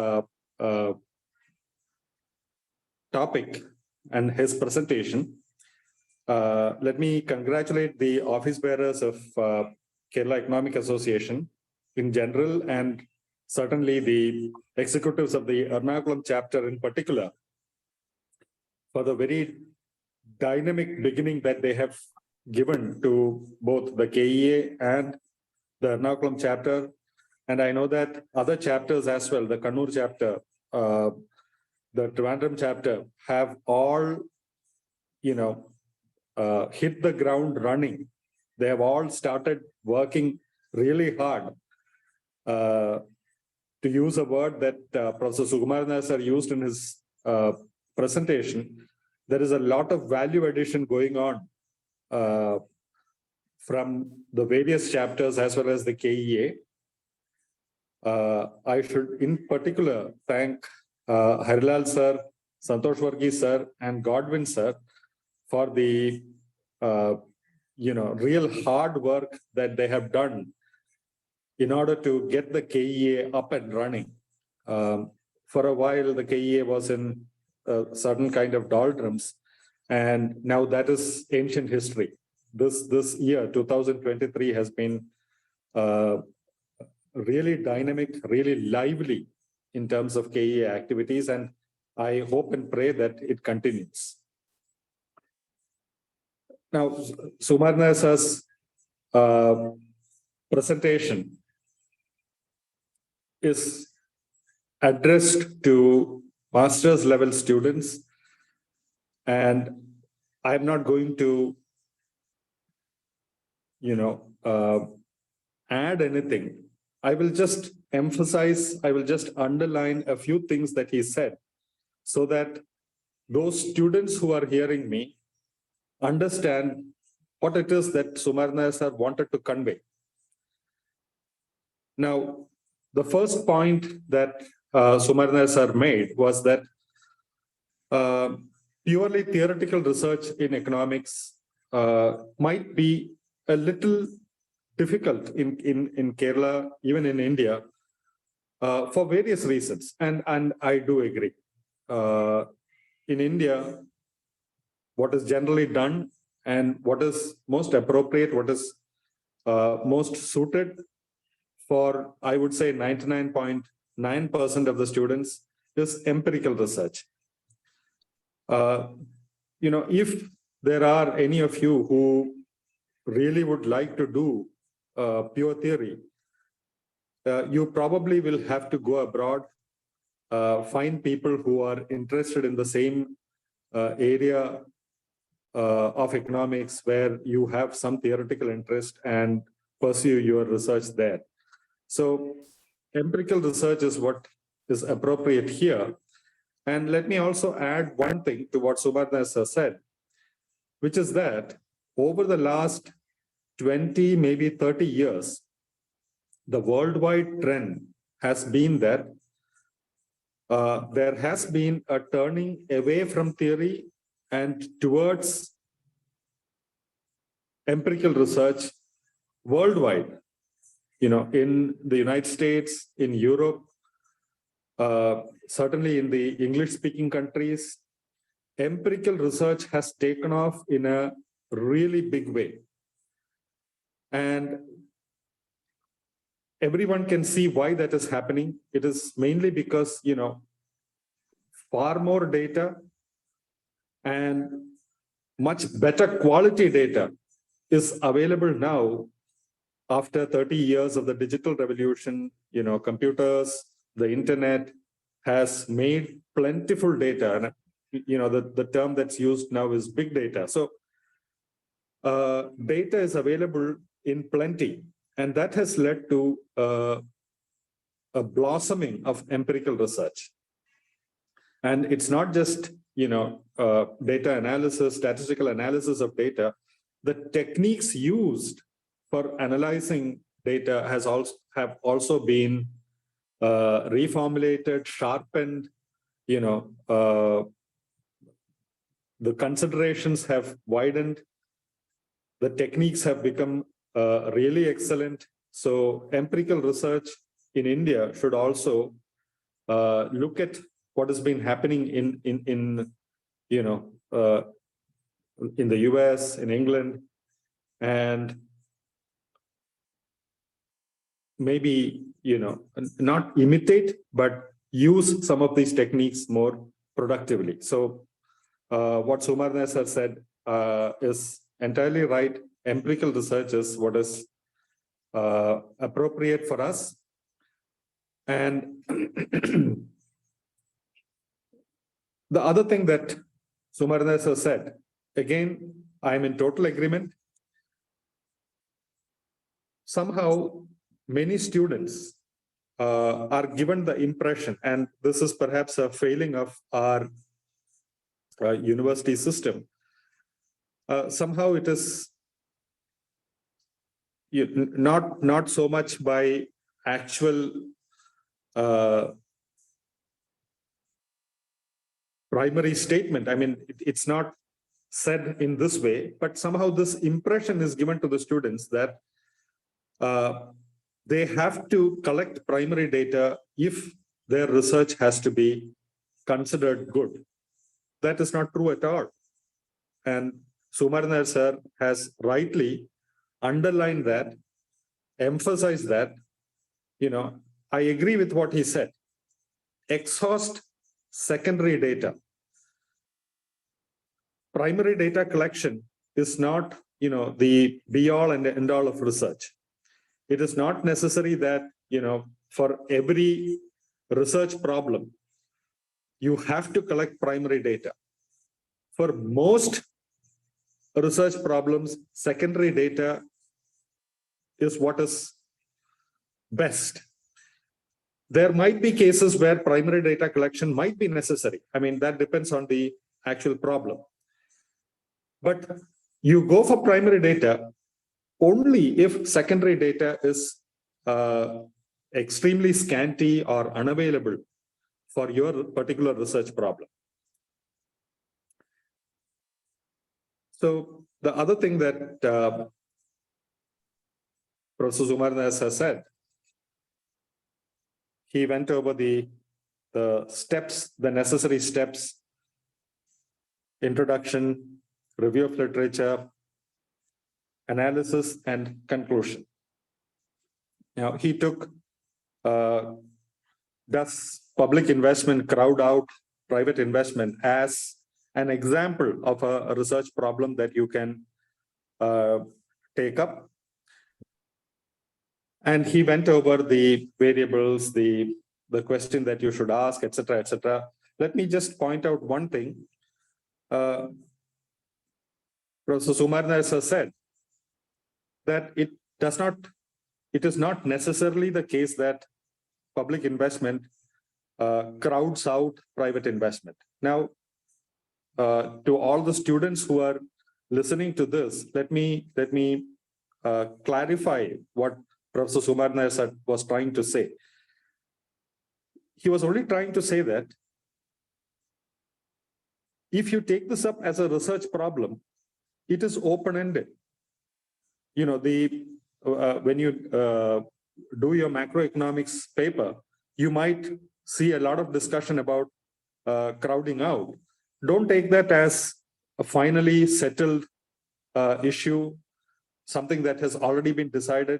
topic and his presentation, let me congratulate the office bearers of Kerala Economic Association in general, and certainly the executives of the Ernakulam chapter in particular, for the very dynamic beginning that they have given to both the KEA and the Ernakulam chapter. And I know that other chapters as well, the Kannur chapter, the Trivandrum chapter, have all, hit the ground running. They have all started working really hard. To use a word that Professor Sukumaran Nair used in his presentation, there is a lot of value addition going on from the various chapters as well as the KEA. I should in particular thank Harilal sir, Santosh Varghese sir, and Godwin sir for the real hard work that they have done in order to get the KEA up and running. For a while, the KEA was in a certain kind of doldrums, and now that is ancient history. This year, 2023, has been really dynamic, really lively in terms of KEA activities, and I hope and pray that it continues. Now, Sumarna sir's presentation is addressed to master's level students, and I'm not going to, add anything. I will just emphasize, I will just underline a few things that he said so that those students who are hearing me understand what it is that Sumarna sir wanted to convey. Now, the first point that Sumarna sir made was that purely theoretical research in economics might be a little difficult in Kerala, even in India, for various reasons. And I do agree. In India, what is generally done and what is most appropriate, what is most suited for, I would say, 99.9% of the students is empirical research. If there are any of you who really would like to do pure theory, you probably will have to go abroad, find people who are interested in the same area of economics where you have some theoretical interest and pursue your research there. So empirical research is what is appropriate here. And let me also add one thing to what Sumarna sir said, which is that over the last 20, maybe 30 years, the worldwide trend has been that there has been a turning away from theory and towards empirical research worldwide. In the United States, in Europe, certainly in the English-speaking countries, empirical research has taken off in a really big way. And everyone can see why that is happening. It is mainly because, far more data and much better quality data is available now after 30 years of the digital revolution. Computers, the internet has made plentiful data. And, the term that's used now is big data. So data is available in plenty. And that has led to a blossoming of empirical research. And it's not just, data analysis, statistical analysis of data. The techniques used for analyzing data have also been reformulated, sharpened. The considerations have widened. The techniques have become really excellent. So empirical research in India should also look at what has been happening in the US, in England, and maybe, not imitate, but use some of these techniques more productively. So what Sukumaran Nair sir said is entirely right. Empirical research is what is appropriate for us. And the other thing that Sukumaran Nair sir said, again, I'm in total agreement. Somehow, many students are given the impression, and this is perhaps a failing of our university system. Somehow it is not so much by actual primary statement. I mean, it's not said in this way, but somehow this impression is given to the students that they have to collect primary data if their research has to be considered good. That is not true at all. And Sukumaran Nair sir has rightly underlined that, emphasized that. I agree with what he said. Exhaust secondary data. Primary data collection is not, the be-all and end-all of research. It is not necessary that, for every research problem, you have to collect primary data. For most research problems, secondary data is what is best. There might be cases where primary data collection might be necessary. I mean, that depends on the actual problem. But you go for primary data only if secondary data is extremely scanty or unavailable for your particular research problem. So the other thing that Professor Sukumaran Nair has said, he went over the steps, the necessary steps: introduction, review of literature, analysis, and conclusion. Now, he took, does public investment crowd out private investment as an example of a research problem that you can take up. And he went over the variables, the question that you should ask, etc., etc. Let me just point out one thing. Professor Sukumaran Nair said that it is not necessarily the case that public investment crowds out private investment. Now, to all the students who are listening to this, let me clarify what Professor Sukumaran Nair was trying to say. He was only trying to say that if you take this up as a research problem, it is open-ended. When you do your macroeconomics paper, you might see a lot of discussion about crowding out. Don't take that as a finally settled issue, something that has already been decided.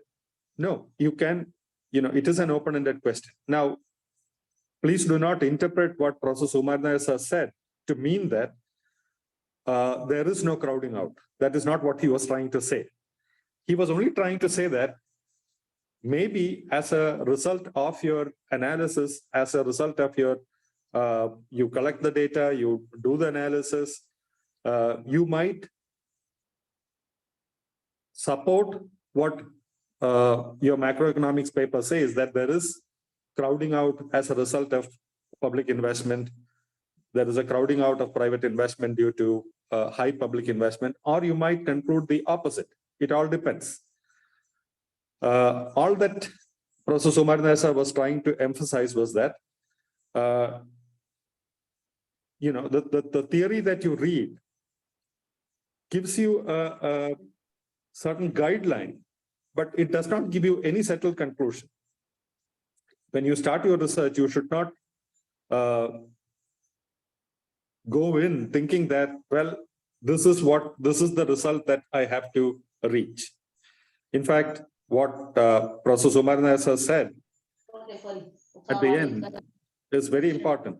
No, you can, it is an open-ended question. Now, please do not interpret what Professor Sukumaran Nair said to mean that there is no crowding out. That is not what he was trying to say. He was only trying to say that maybe as a result of your analysis, as a result of your, you collect the data, you do the analysis, you might support what your macroeconomics paper says, that there is crowding out as a result of public investment. There is a crowding out of private investment due to high public investment, or you might conclude the opposite. It all depends. All that Professor Sukumaran Nair was trying to emphasize was that, the theory that you read gives you a certain guideline, but it does not give you any settled conclusion. When you start your research, you should not go in thinking that, well, this is the result that I have to reach. In fact, what Professor Sukumaran Nair said at the end is very important.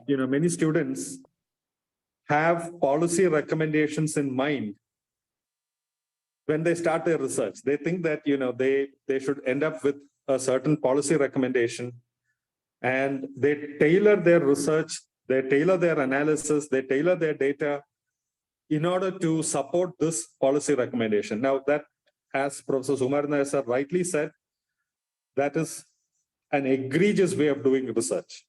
Many students have policy recommendations in mind when they start their research. They think that, they should end up with a certain policy recommendation, and they tailor their research, they tailor their analysis, they tailor their data in order to support this policy recommendation. Now that, as Professor Sukumaran Nair sir rightly said, that is an egregious way of doing research.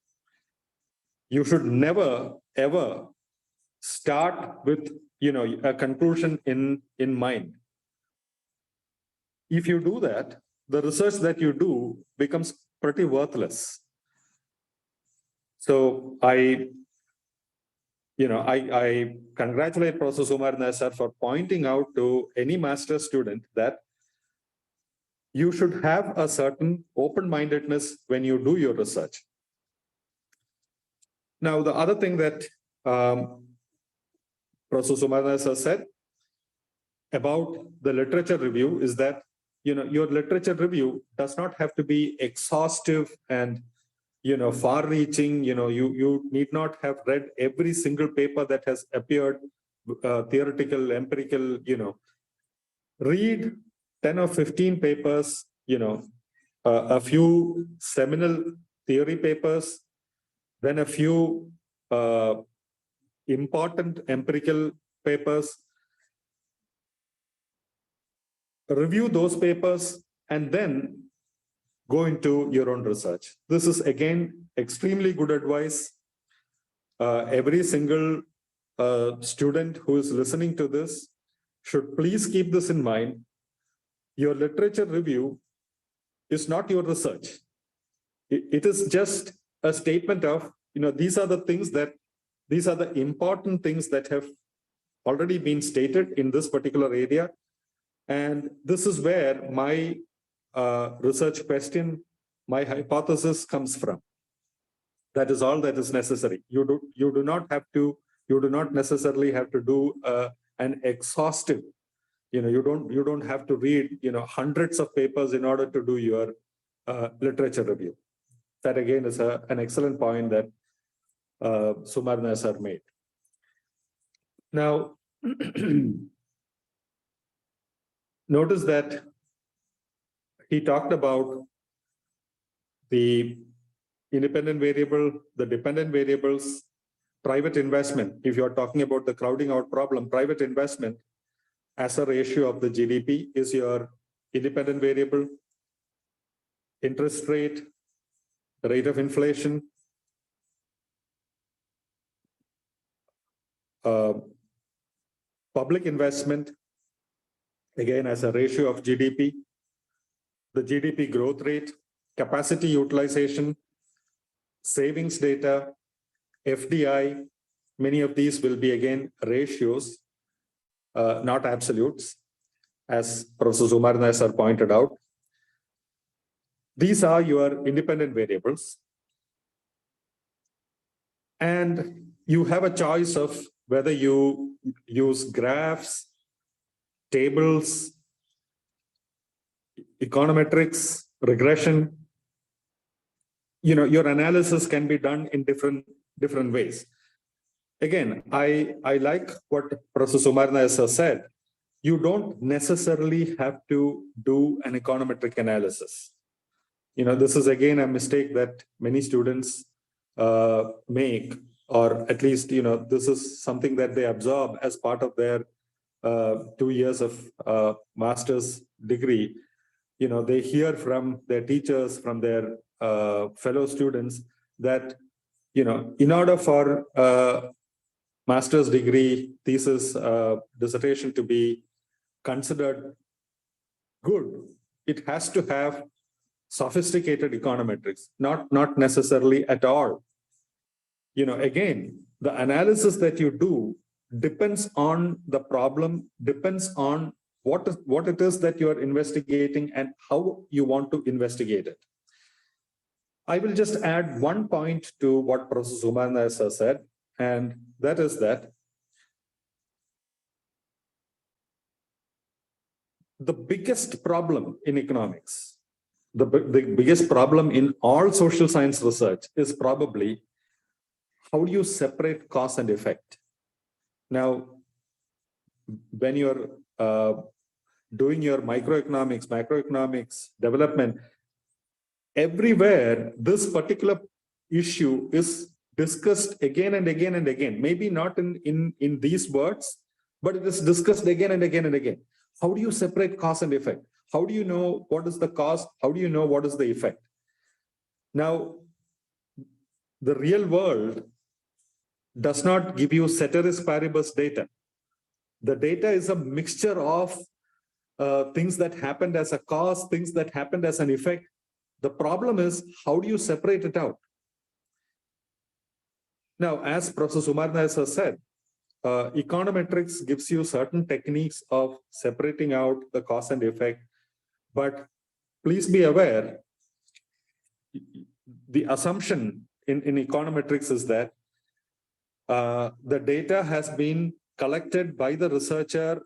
You should never, ever start with, a conclusion in mind. If you do that, the research that you do becomes pretty worthless. So I congratulate Professor Sukumaran Nair sir for pointing out to any master's student that you should have a certain open-mindedness when you do your research. Now, the other thing that Professor Sukumaran Nair sir said about the literature review is that, your literature review does not have to be exhaustive and far-reaching. You need not have read every single paper that has appeared, theoretical, empirical. Read 10 or 15 papers. A few seminal theory papers, then a few important empirical papers. Review those papers and then go into your own research. This is, again, extremely good advice. Every single student who is listening to this should please keep this in mind. Your literature review is not your research. It is just a statement of, these are the important things that have already been stated in this particular area. And this is where my research question, my hypothesis comes from. That is all that is necessary. You do not necessarily have to do an exhaustive, you don't have to read, hundreds of papers in order to do your literature review. That again is an excellent point that Sukumaran Nair sir made. Now, notice that he talked about the independent variable, the dependent variables, private investment. If you're talking about the crowding out problem, private investment as a ratio of the GDP is your independent variable. Interest rate, the rate of inflation, public investment, again, as a ratio of GDP, the GDP growth rate, capacity utilization, savings data, FDI, many of these will be, again, ratios, not absolutes, as Professor Sukumaran Nair sir pointed out. These are your independent variables. And you have a choice of whether you use graphs, tables, econometrics, regression. Your analysis can be done in different ways. Again, I like what Professor Sukumaran Nair sir said. You don't necessarily have to do an econometric analysis. This is again a mistake that many students make, or at least, this is something that they absorb as part of their 2 years of master's degree. They hear from their teachers, from their fellow students that, in order for master's degree, thesis, dissertation to be considered good, it has to have sophisticated econometrics, not necessarily at all. Again, the analysis that you do depends on the problem, depends on what it is that you are investigating and how you want to investigate it. I will just add one point to what Professor Sukumaran Nair sir said, and that is that the biggest problem in economics, the biggest problem in all social science research is probably how do you separate cause and effect? Now, when you're doing your macroeconomics development, everywhere this particular issue is discussed again and again and again. Maybe not in these words, but it is discussed again and again and again. How do you separate cause and effect? How do you know what is the cause? How do you know what is the effect? Now, the real world does not give you ceteris paribus data. The data is a mixture of things that happened as a cause, things that happened as an effect. The problem is, how do you separate it out? Now, as Professor Sukumaran Nair has said, econometrics gives you certain techniques of separating out the cause and effect. But please be aware, the assumption in econometrics is that the data has been collected by the researcher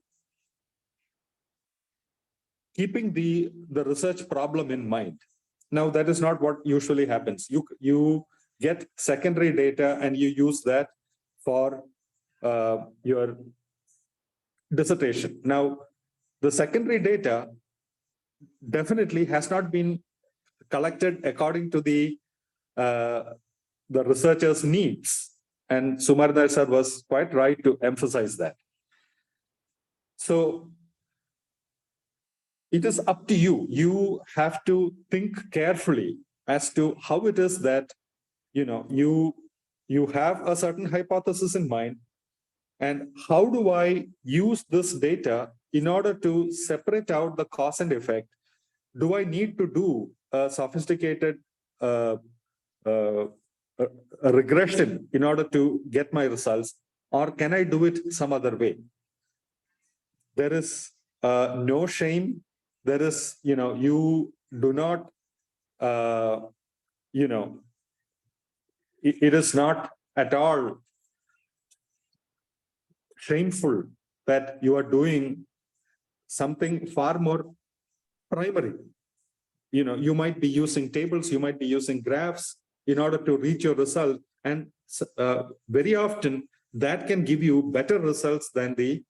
keeping the research problem in mind. Now, that is not what usually happens. You get secondary data and you use that for your dissertation. Now, the secondary data definitely has not been collected according to the researcher's needs. And Sukumaran Nair sir was quite right to emphasize that. So it is up to you. You have to think carefully as to how it is that you have a certain hypothesis in mind, and how do I use this data in order to separate out the cause and effect? Do I need to do a sophisticated a regression in order to get my results, or can I do it some other way? There is no shame. There is, you do not, it is not at all shameful that you are doing something far more primary. You might be using tables, you might be using graphs in order to reach your result. And very often that can give you better results than the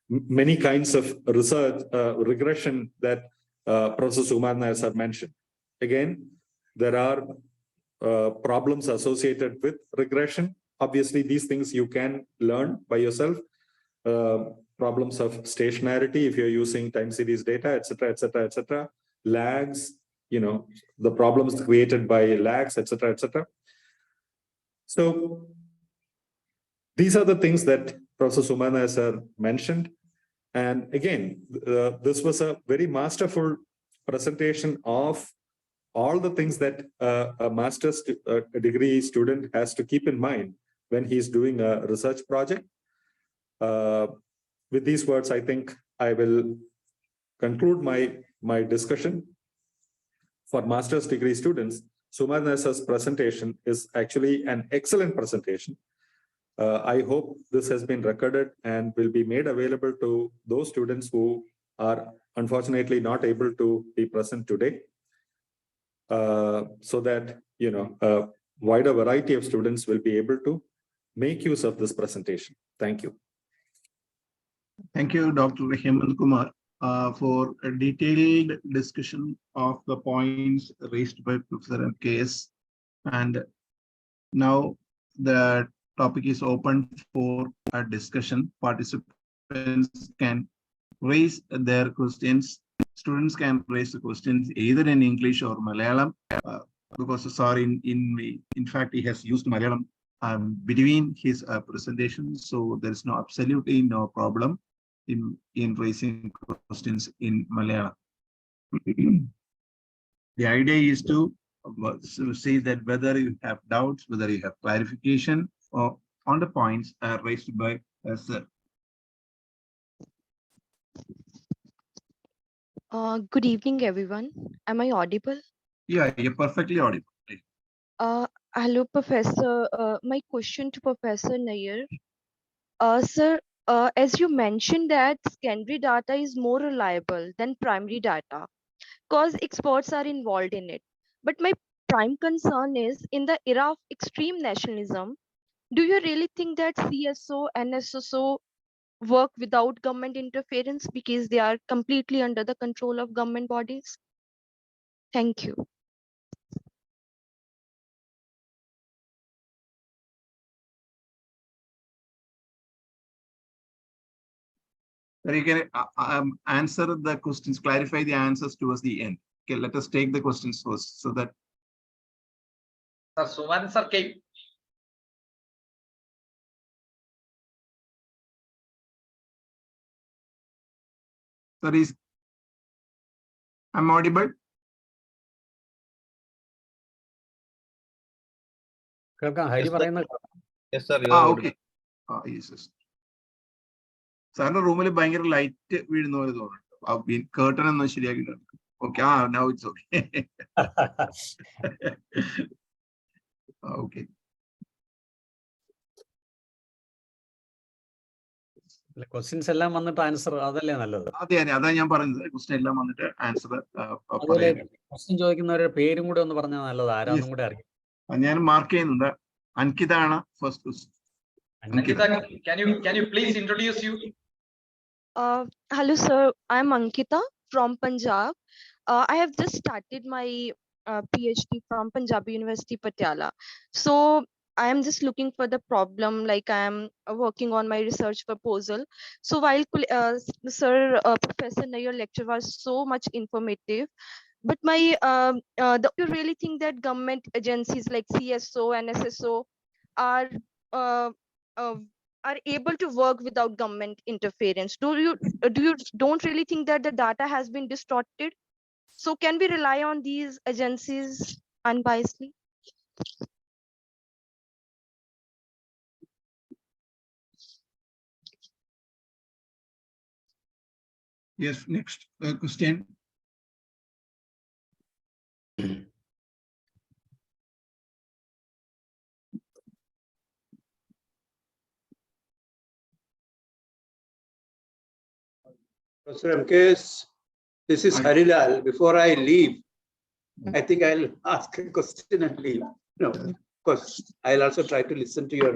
many kinds of research regression that Professor Sukumaran Nair sir mentioned. Again, there are problems associated with regression. Obviously, these things you can learn by yourself. Problems of stationarity if you're using time series data, etc., etc., etc. Lags, the problems created by lags, etc., etc. So these are the things that Professor Sukumaran Nair sir mentioned. And again, this was a very masterful presentation of all the things that a master's degree student has to keep in mind when he's doing a research project. With these words, I think I will conclude my discussion. For master's degree students, Sukumaran Nair sir's presentation is actually an excellent presentation. I hope this has been recorded and will be made available to those students who are unfortunately not able to be present today, so that a wider variety of students will be able to make use of this presentation. Thank you. Thank you, Dr. Hemant Kumar, for a detailed discussion of the points raised by Professor MKS. And now the topic is open for a discussion. Participants can raise their questions. Students can raise the questions either in English or Malayalam, because sorry, in fact, he has used Malayalam between his presentations, so there is absolutely no problem in raising questions in Malayalam. The idea is to see that whether you have doubts, whether you have clarification on the points raised by sir. Good evening, everyone. Am I audible? Yeah, you're perfectly audible. Hello, Professor. My question to Professor Nair. Sir, as you mentioned that secondary data is more reliable than primary data because experts are involved in it. But my prime concern is in the era of extreme nationalism, do you really think that CSO and SSO work without government interference because they are completely under the control of government bodies? Thank you. Then you can answer the questions, clarify the answers towards the end. Okay, let us take the questions first so that. Sir, Sukumaran sir came. Sir, I'm audible. കേൾക്കാം ഹരി പറയുന്ന Yes, sir. You Ah, are okay. Yes, yes. സാറിന്റെ റൂമിൽ ഭയങ്കര light വീഴുന്ന പോലെ തോന്നുന്നുണ്ട്. കേട്ടൺ ഒന്നും ശരിയാക്കി. Okay. Now it's okay. Okay. Questions എല്ലാം വന്നിട്ട് ആൻസർ അതല്ലേ നല്ലത്. അതെ അതാ ഞാൻ പറയുന്നത്. ക്വസ്റ്റ്യൻ എല്ലാം വന്നിട്ട് ആൻസർ അതുപോലെ ക്വസ്റ്റ്യൻ ചോദിക്കുന്നവരുടെ പേരും കൂടെ ഒന്ന് പറഞ്ഞാൽ നല്ലത്, ആരാന്നും കൂടെ അറിയാം. ഞാൻ മാർക്ക് ചെയ്യുന്നുണ്ട്. അൻകിത ആണ് first question. Ankita, can you please introduce you? Hello, sir. I'm Ankita from Punjab. I have just started my PhD from Punjab University, Patiala. So I am just looking for the problem, like I am working on my research proposal. So while Professor Nair lecture was so much informative, but do you really think that government agencies like CSO and SSO are uh, uh, are able to work without government interference? Do you don't really think that the data has been distorted? So can we rely on these agencies unbiasedly? Yes, next question. Professor MKS, this is Harilal. Before I leave, I think I'll ask a question and leave. No, of course, I'll also try to listen to your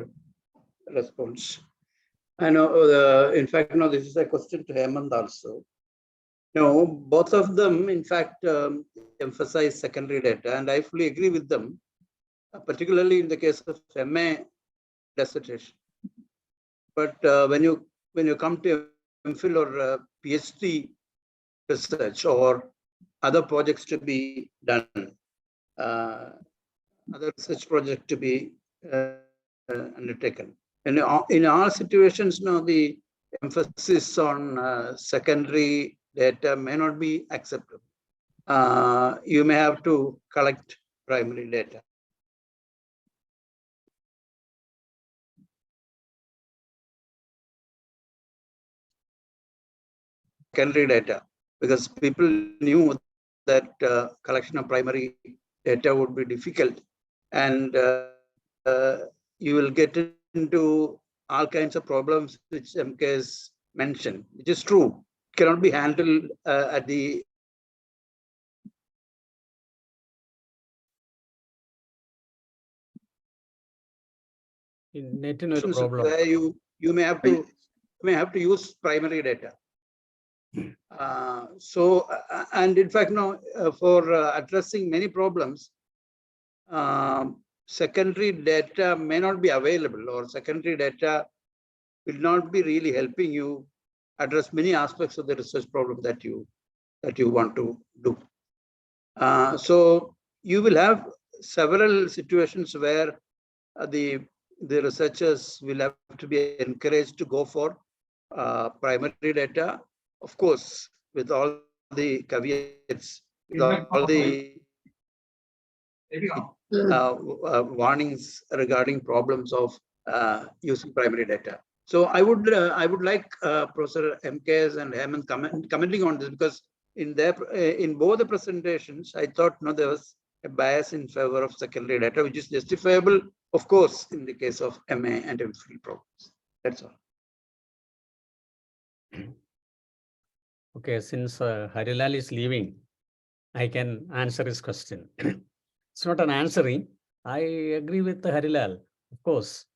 response. I know, in fact, no, this is a question to Hemant also. No, both of them, in fact, emphasize secondary data, and I fully agree with them, particularly in the case of MA dissertation. But when you come to MPhil or PhD research or other projects to be done, other research project to be undertaken. And in all situations, now the emphasis on secondary data may not be acceptable. You may have to collect primary data. Secondary data, because people knew that collection of primary data would be difficult, and you will get into all kinds of problems which MKS mentioned, which is true. It cannot be handled at the problem. Where you may have to use primary data. And in fact, now for addressing many problems, secondary data may not be available, or secondary data will not be really helping you address many aspects of the research problem that you want to do. So you will have several situations where the researchers will have to be encouraged to go for primary data, of course, with all the caveats, with all the warnings regarding problems of using primary data. So I would like Professor MKS and Hemant commenting on this, because in both the presentations, I thought there was a bias in favor of secondary data, which is justifiable, of course, in the case of MA and MPhil problems. That's all. Okay, since Harilal is leaving, I can answer his question. It's not an answering. I agree with Harilal. Of course,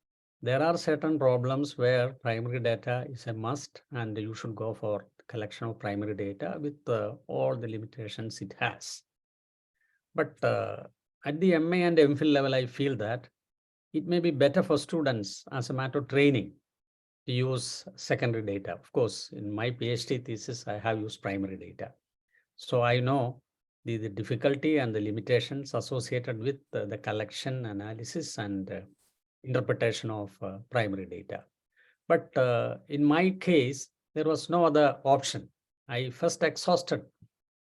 there are certain problems where primary data is a must, and you should go for collection of primary data with all the limitations it has. But at the MA and MPhil level, I feel that it may be better for students as a matter of training to use secondary data. Of course, in my PhD thesis, I have used primary data. So I know the difficulty and the limitations associated with the collection, analysis, and interpretation of primary data. But in my case, there was no other option. I first exhausted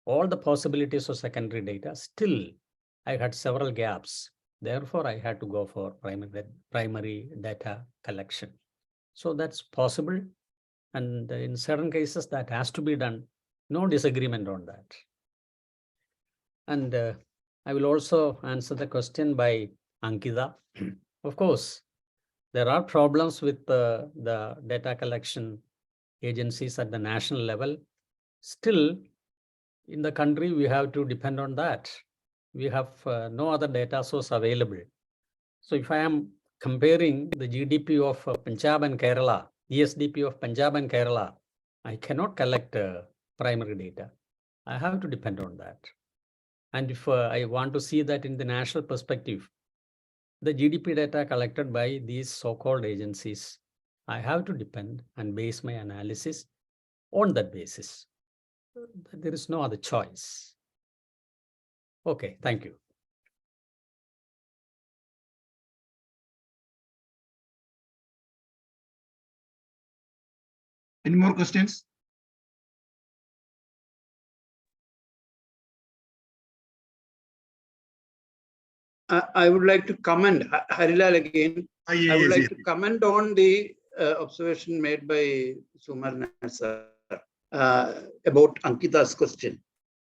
all the possibilities of secondary data. Still, I had several gaps. Therefore, I had to go for primary data collection. So that's possible. And in certain cases, that has to be done. No disagreement on that. And I will also answer the question by Ankita. Of course, there are problems with the data collection agencies at the national level. Still, in the country, we have to depend on that. We have no other data source available. So if I am comparing the GDP of Punjab and Kerala, ESDP of Punjab and Kerala, I cannot collect primary data. I have to depend on that. And if I want to see that in the national perspective, the GDP data collected by these so-called agencies, I have to depend and base my analysis on that basis. There is no other choice. Okay, thank you. Any more questions? I would like to comment, Harilal again. Yes, I would like yes, to comment on the observation made by Sukumaran Nair sir about Ankita's question.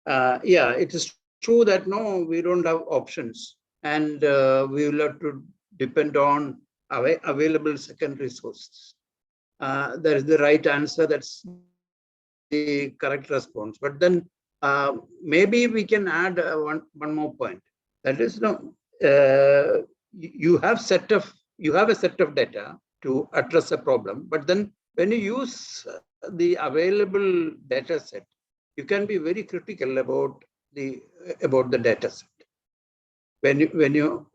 Yeah, it is true that no, we don't have options, and we will have to depend on available secondary sources. That is the right answer. That's the correct response. But then maybe we can add one more point. That is, no, you have a set of data to address a problem. But then when you use the available data set, you can be very critical about the data set. When you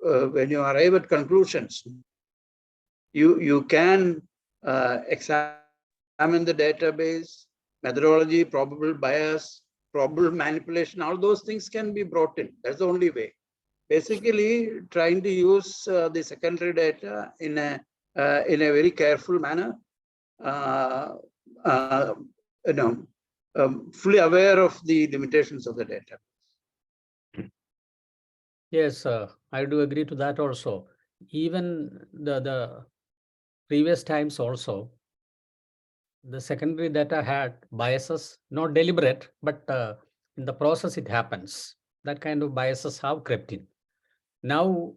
arrive at conclusions, you can examine the database, methodology, probable bias, probable manipulation. All those things can be brought in. That's the only way. Basically, trying to use the secondary data in a very careful manner. Fully aware of the limitations of the data. Yes, I do agree to that also. Even the previous times also, the secondary data had biases, not deliberate, but in the process it happens. That kind of biases have crept in. Now,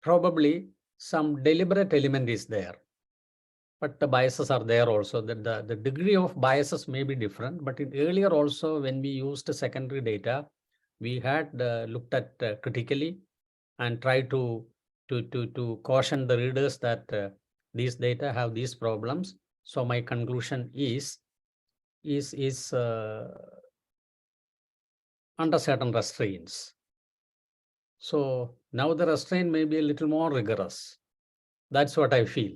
probably some deliberate element is there, but the biases are there also. The degree of biases may be different, but earlier also when we used secondary data, we had looked at critically and tried to caution the readers that these data have these problems. So my conclusion is under certain restraints. So now the restraint may be a little more rigorous. That's what I feel.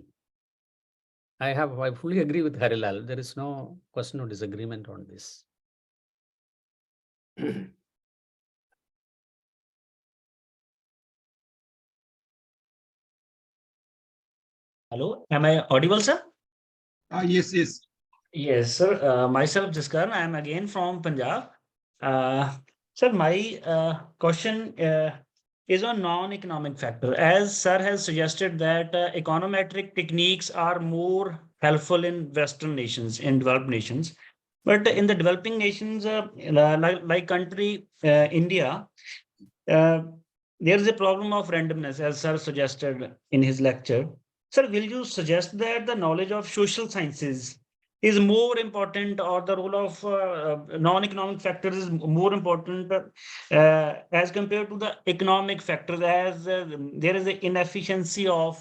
I fully agree with Harilal. There is no question of disagreement on this. Hello, am I audible, sir? Yes, yes. Yes, sir. Myself, Jiskar. I am again from Punjab. Sir, my question is on non-economic factor. As sir has suggested that econometric techniques are more helpful in Western nations, in developed nations. But in the developing nations, like country India, there is a problem of randomness, as sir suggested in his lecture. Sir, will you suggest that the knowledge of social sciences is more important, or the role of non-economic factors is more important as compared to the economic factors, as there is an inefficiency of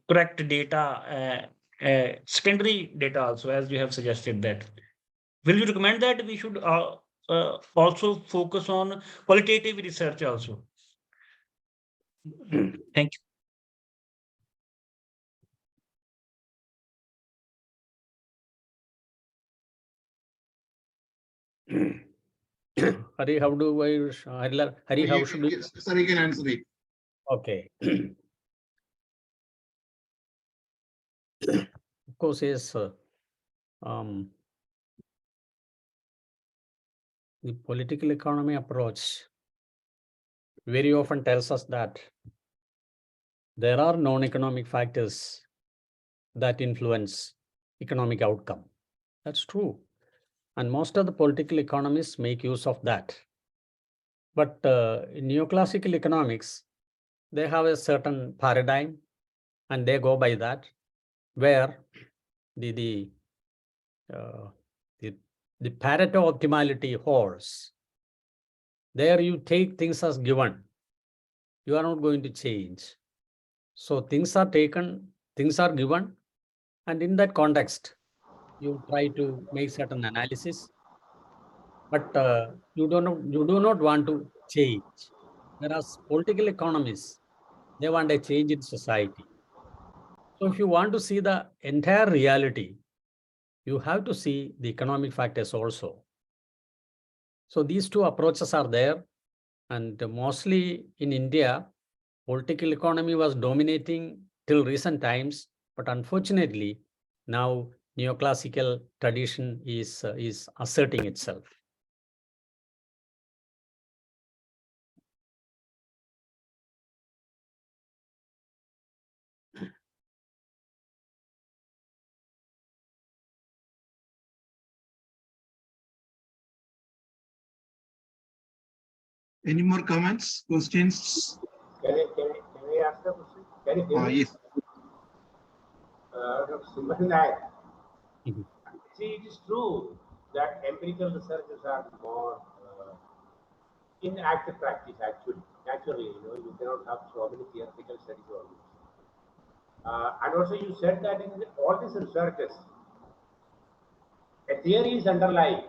correct data, secondary data also, as you have suggested that. Will you recommend that we should also focus on qualitative research also? Thank you. Hari, how do I, Hari, how should we? Sir, you can answer it. Okay. Of course, yes. The political economy approach very often tells us that there are non-economic factors that influence economic outcome. That's true. And most of the political economists make use of that. But in neoclassical economics, they have a certain paradigm and they go by that, where the Pareto optimality holds. There you take things as given. You are not going to change. So things are taken, things are given, and in that context, you try to make certain analysis, but you do not want to change. Whereas political economists, they want a change in society. So if you want to see the entire reality, you have to see the economic factors also. So these two approaches are there, and mostly in India, political economy was dominating till recent times, but unfortunately, now neoclassical tradition is asserting itself. Any more comments, questions? Can I ask a question? Can you hear me? Yes. Sukumaran Nair. Mhm. See, it is true that empirical researches are more in active practice, actually. Naturally, you cannot have so many theoretical studies always. And also you said that in all these researches, a theory is underlying.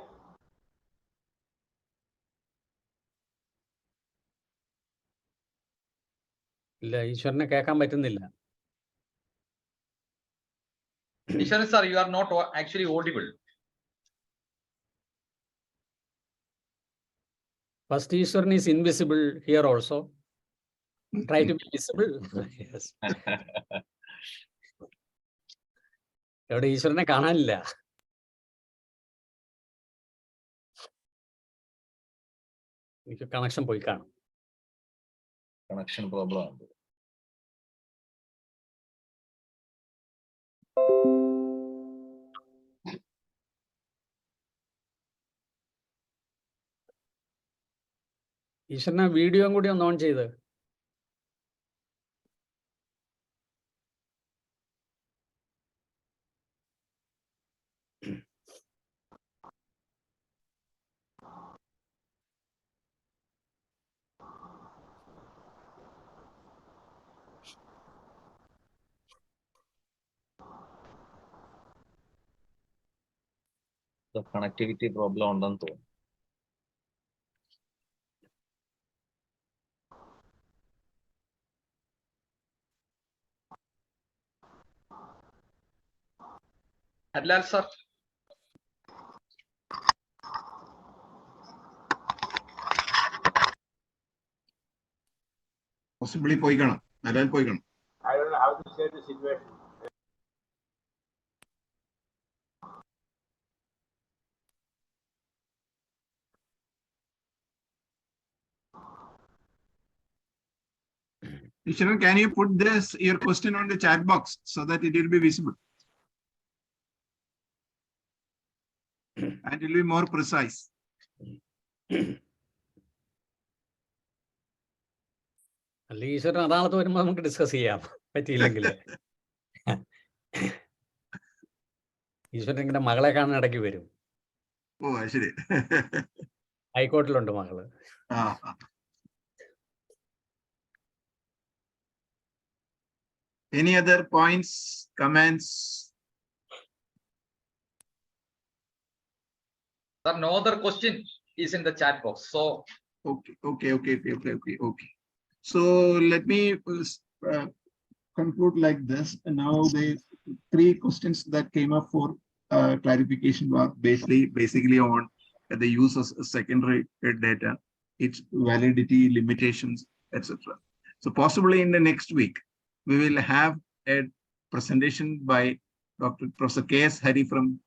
ഇല്ല, ഈശ്വരനെ കേൾക്കാൻ പറ്റുന്നില്ല. Ishwaran sir, you are not actually audible. First, Ishwaran is invisible here also. Try to be visible. Yes. എവിടെ ഈശ്വരനെ കാണാനില്ല. എനിക്ക് connection പോയി കാണും. കണക്ഷൻ പ്രോബ്ലം ഉണ്ട്. ഈശ്വരനെ വീഡിയോ കൂടി ഒന്ന് ഓൺ ചെയ്ത്. കണക്ടിവിറ്റി പ്രോബ്ലം ഉണ്ടെന്ന് തോന്നുന്നു. Adlal sir. Possibly പോയി കാണാം. അല്ലാതെ പോയി കാണാം. I don't know how to say the situation. Ishwaran, can you put your question on the chat box so that it will be visible? And it will be more precise. അല്ല, ഈശ്വരൻ അതാളത്ത് വരുമ്പോൾ നമുക്ക് discuss ചെയ്യാം, പറ്റിയില്ലെങ്കിൽ. ഈശ്വരൻ ഇങ്ങനെ മകളെ കാണാൻ ഇടയ്ക്ക് വരും. ഓ ശരി. ഹൈക്കോർട്ടിലുണ്ട് മകള്. Any other points, comments? Sir, no other question is in the chat box. So Okay. So let me conclude like this. And now the 3 questions that came up for clarification were basically on the use of secondary data, its validity, limitations, etc. So possibly in the next week, we will have a presentation by Dr. Professor K.S. Hari from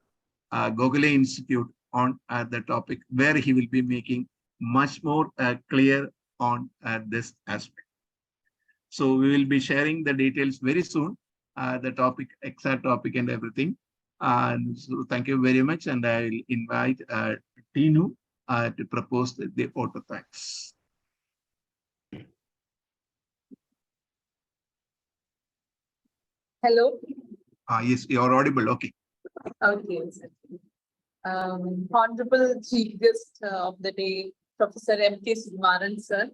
Gokhale Institute on the topic, where he will be making much more clear on this aspect. So we will be sharing the details very soon, the topic, exact topic and everything. And so thank you very much. And I will invite Tinu to propose the vote of thanks. Hello. Yes, you are audible. Okay. Okay. Honorable Chief Guest of the day, Professor M.K. Sukumaran, sir.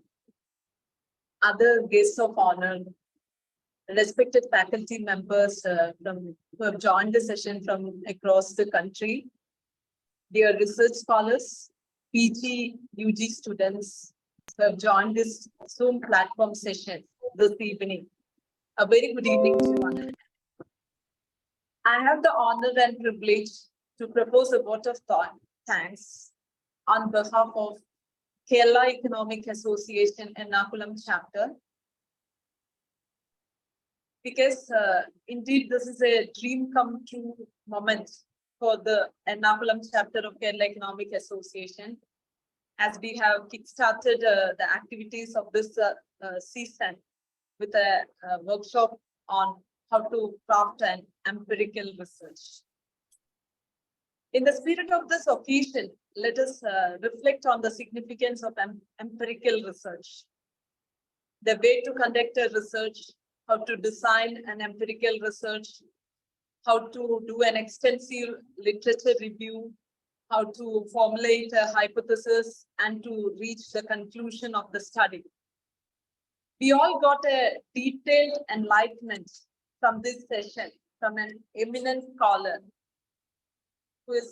Other guests of honor, respected faculty members who have joined the session from across the country, dear research scholars, PG, UG students who have joined this Zoom platform session this evening. A very good evening to one. I have the honor and privilege to propose a vote of thanks on behalf of Kerala Economic Association Ernakulam chapter, because indeed this is a dream come true moment for the Ernakulam chapter of Kerala Economic Association, as we have kickstarted the activities of this season with a workshop on how to craft an empirical research. In the spirit of this occasion, let us reflect on the significance of empirical research, the way to conduct a research, how to design an empirical research, how to do an extensive literature review, how to formulate a hypothesis and to reach the conclusion of the study. We all got a detailed enlightenment from this session from an eminent scholar who is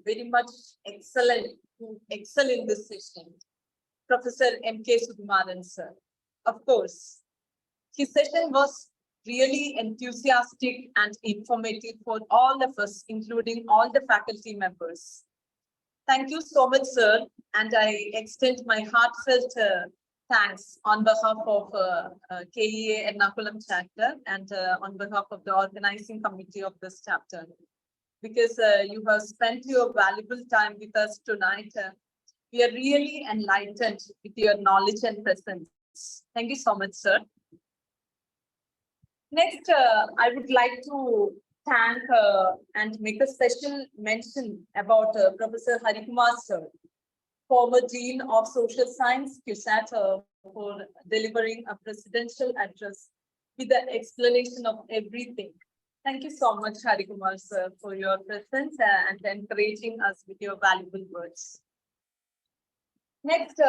very much excellent, who excel in this session, Professor M.K. Sukumaran, sir. Of course, his session was really enthusiastic and informative for all of us, including all the faculty members. Thank you so much, sir. And I extend my heartfelt thanks on behalf of KEA Ernakulam chapter and on behalf of the organizing committee of this chapter, because you have spent your valuable time with us tonight. We are really enlightened with your knowledge and presence. Thank you so much, sir. Next, I would like to thank and make a special mention about Professor Harikumar, sir, former Dean of Social Science, CUSAT, for delivering a presidential address with the explanation of everything. Thank you so much, Harikumar, sir, for your presence and encouraging us with your valuable words. Next,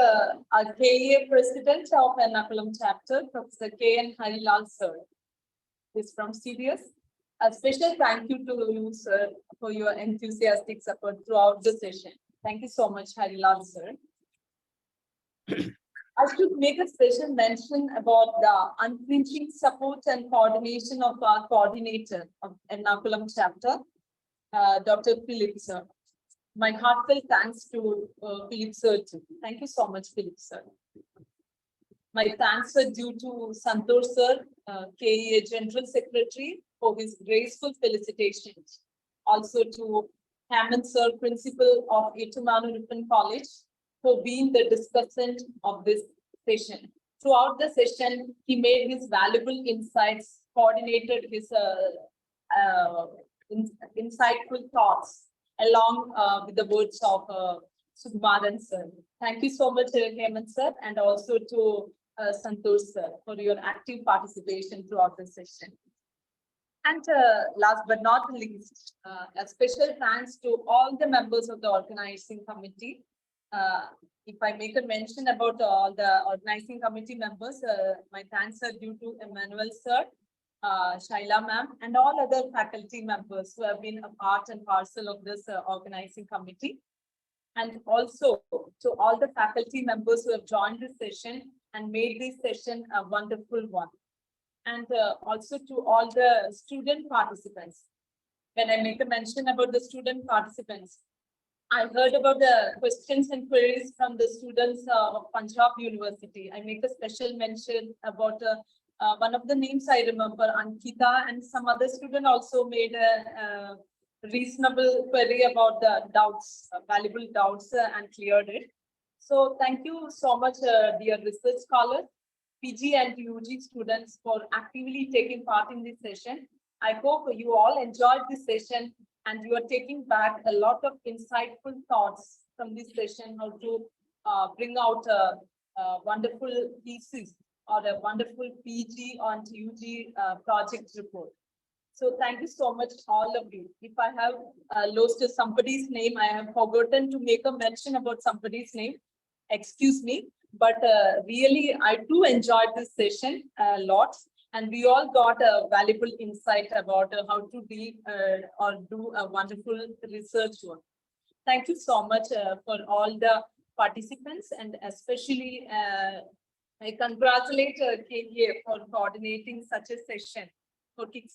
our KEA President of Ernakulam chapter, Professor K.N. Harilal, sir, is from CDS. A special thank you to you, sir, for your enthusiastic support throughout the session. Thank you so much, Harilal, sir. I should make a special mention about the unflinching support and coordination of our coordinator of Ernakulam chapter, Dr. Philip, sir. My heartfelt thanks to Philip, sir, too. Thank you so much, Philip, sir. My thanks are due to Santosh, sir, KEA General Secretary, for his graceful felicitations. Also to Hemant, sir, Principal of Ettumanu College, for being the discussant of this session. Throughout the session, he made his valuable insights, coordinated his insightful thoughts along with the words of Sukumaran, sir. Thank you so much, Hemant, sir, and also to Santosh, sir, for your active participation throughout the session. And last but not least, a special thanks to all the members of the organizing committee. If I make a mention about all the organizing committee members, my thanks are due to Emmanuel sir, Shaila ma'am, and all other faculty members who have been a part and parcel of this organizing committee. And also to all the faculty members who have joined this session and made this session a wonderful one. And also to all the student participants. When I make a mention about the student participants, I heard about the questions and queries from the students of Punjab University. I make a special mention about one of the names I remember, Ankita, and some other student also made a reasonable query about the doubts, valuable doubts, and cleared it. So thank you so much, dear research scholars, PG and UG students, for actively taking part in this session. I hope you all enjoyed this session and you are taking back a lot of insightful thoughts from this session, how to bring out a wonderful thesis or a wonderful PG on UG project report. So thank you so much, all of you. If I have lost somebody's name, I have forgotten to make a mention about somebody's name. Excuse me, but really, I do enjoy this session a lot. And we all got a valuable insight about how to be or do a wonderful research work. Thank you so much for all the participants, and especially I congratulate KDA for coordinating such a session, for